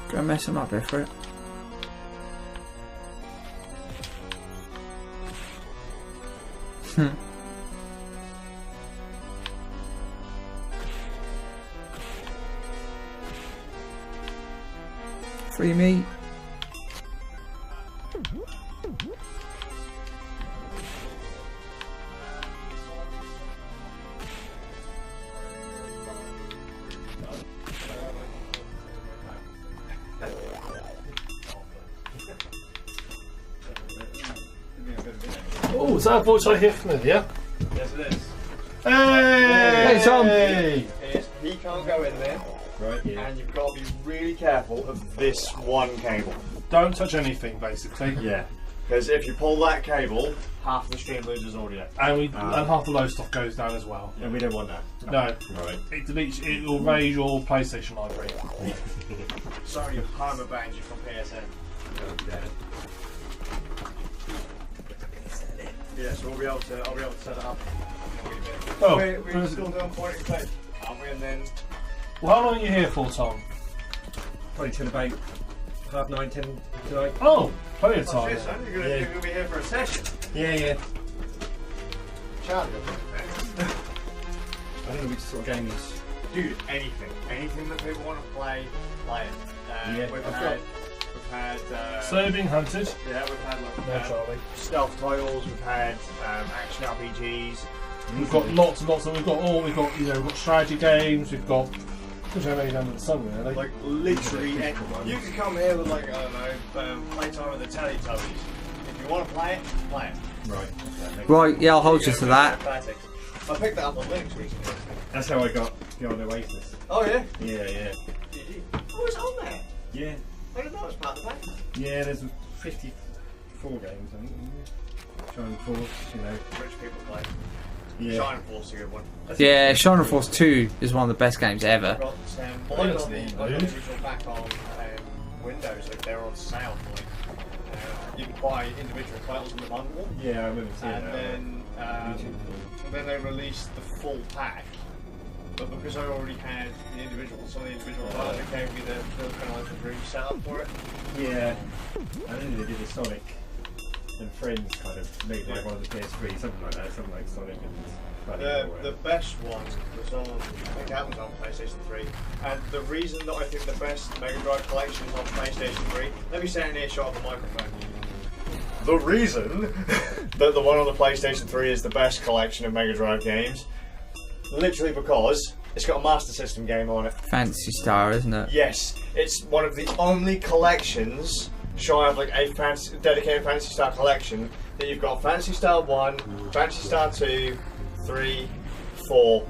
Go mess them up here for it. Free meat. Oh, is that a voice I hear from Lydia? Yes, it is. Hey! Hey, Tom! He can't go in there. Right, yeah. And you've got to be really careful of this one cable. Don't touch anything, basically. Yeah. Because if you pull that cable, half of the stream loses audio. And half the low stuff goes down as well. And we don't want that. No. Right. It deletes. It will raise your PlayStation library. Sorry, you've perma-banned you from PSN. Yeah, so I'll be able to set it up. Oh, we're still doing point and click, aren't we? And then. Well, how long are you here for, Tom? Probably till about 9:30 tonight. Oh, plenty of time. Shit, son, you're gonna be here for a session. Yeah. Charlie. I don't know which sort of games. Dude, anything that people want to play it. Yeah, We've had So being hunted. yeah, we've had like No, Charlie. stealth titles, we've had action RPGs. We've got lots and lots of. We've got strategy games. We've got. Which I made under the sun, really. Like literally, you can come here with like I don't know, playtime with the Teletubbies. If you want to play it, play it. Right. Right, yeah, I'll hold you to that. I picked that up on Linux recently. That's how I got Beyond Oasis. Oh yeah? Yeah. Did you? Oh, it's on there. Yeah. I didn't know it was part of the pack. Yeah, there's 54 games, I think. Shining Force, you know. Rich people play. Yeah. Shining Force is a good one. Yeah, Shining Force 2 is one of the best games ever. Got mine on the original back on Windows. Like they're on sale. Like you can buy individual titles in the bundle. Yeah, I remember seeing And that. then they released the full pack. But because I already had some of the individual titles, it gave me the kind of like the room set up for it. Yeah. I think they did a Sonic and Friends kind of made like one of the PS3, something like that, something like Sonic and The best one was on, I think that was on PlayStation 3. And the reason that I think the best Mega Drive collection is on PlayStation 3, let me say it in earshot of the microphone. The reason that the one on the PlayStation 3 is the best collection of Mega Drive games, literally because it's got a Master System game on it. Fantasy Star, isn't it? Yes, it's one of the only collections shy of like a dedicated Fantasy Star collection that you've got Fantasy Star 1, Fantasy Star 2, 3, Thor.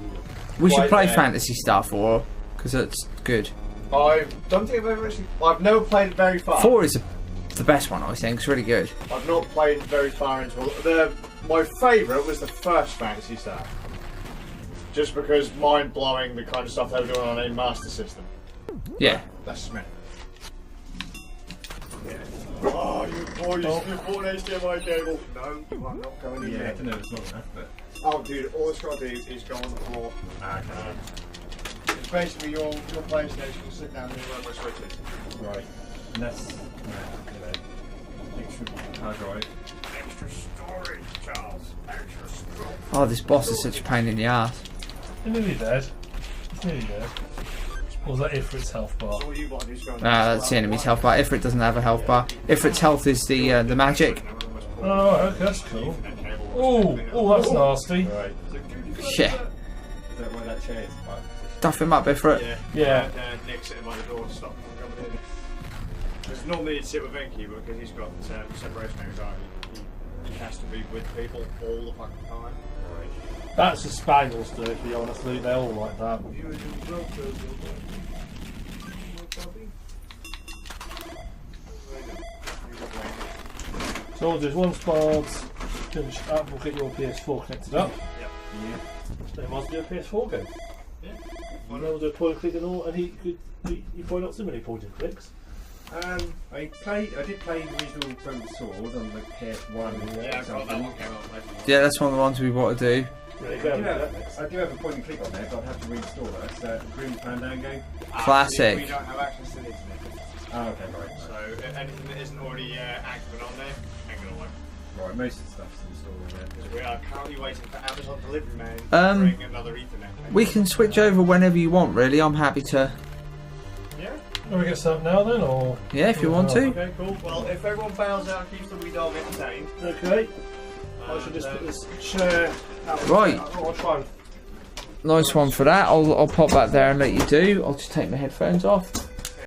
We should Right play there. Fantasy Star 4 because it's good. I don't think I've ever actually. I've never played it very far. 4 is the best one, I think. It's really good. I've not played very far into it. My favourite was the first Fantasy Star. Just because mind blowing the kind of stuff they were doing on a Master System. Yeah. That's me. Oh, you boys, you bought an HDMI cable. No, you are not going in Yeah, I there. don't know if it's long enough, but. Oh, dude, all it's got to do is go on the floor. It's basically your PlayStation will sit down and run my switches. Right. And that's, you know, extra hard drive. Extra storage, Charles. Extra storage. Oh, this boss is such a pain in the ass. He's nearly dead. He's nearly dead. Or was that Ifrit's health bar? All you got to do is go on That's the enemy's health bar. Ifrit doesn't have a health bar. Ifrit's health is the magic. Oh, okay, that's cool. Oh, that's nasty. Right. Yeah. Is that why that chair is quite Duff him up, Ifrit. Yeah. Nick sitting by the door to stop him from coming in. Because normally he'd sit with Inky, but because he's got separation anxiety, he has to be with people all the fucking time. That's the Spaniels do, to be honest, they're all like that. So there's one spot, finish up, we'll get your PS4 connected up. Yep. Then we might do a PS4 game. Yeah. And then we'll do a point and click and all, and he probably not so many point and clicks. I did play the original Broken Sword on the PS1. Yeah, I've got that one came out later. Yeah, that's one of the ones we want to do. There you I go. do have a point and click on there, but I'd have to reinstall it. It's Grim Fandango. Classic. We don't have access to the internet. Oh, okay, right. So anything that isn't already active on there, ain't gonna work. Right, most of the stuff's installed there. Because we are currently waiting for Amazon Delivery Man to bring another Ethernet. We can switch over whenever you want, really. I'm happy to. Yeah? Can we get started now then, or? Yeah, if you want to. Okay, cool. Well, if everyone bows out and keeps the wee dog entertained. Okay. I should just put this chair out. Right. I'll try and... Nice one for that. I'll pop that there and let you do. I'll just take my headphones off.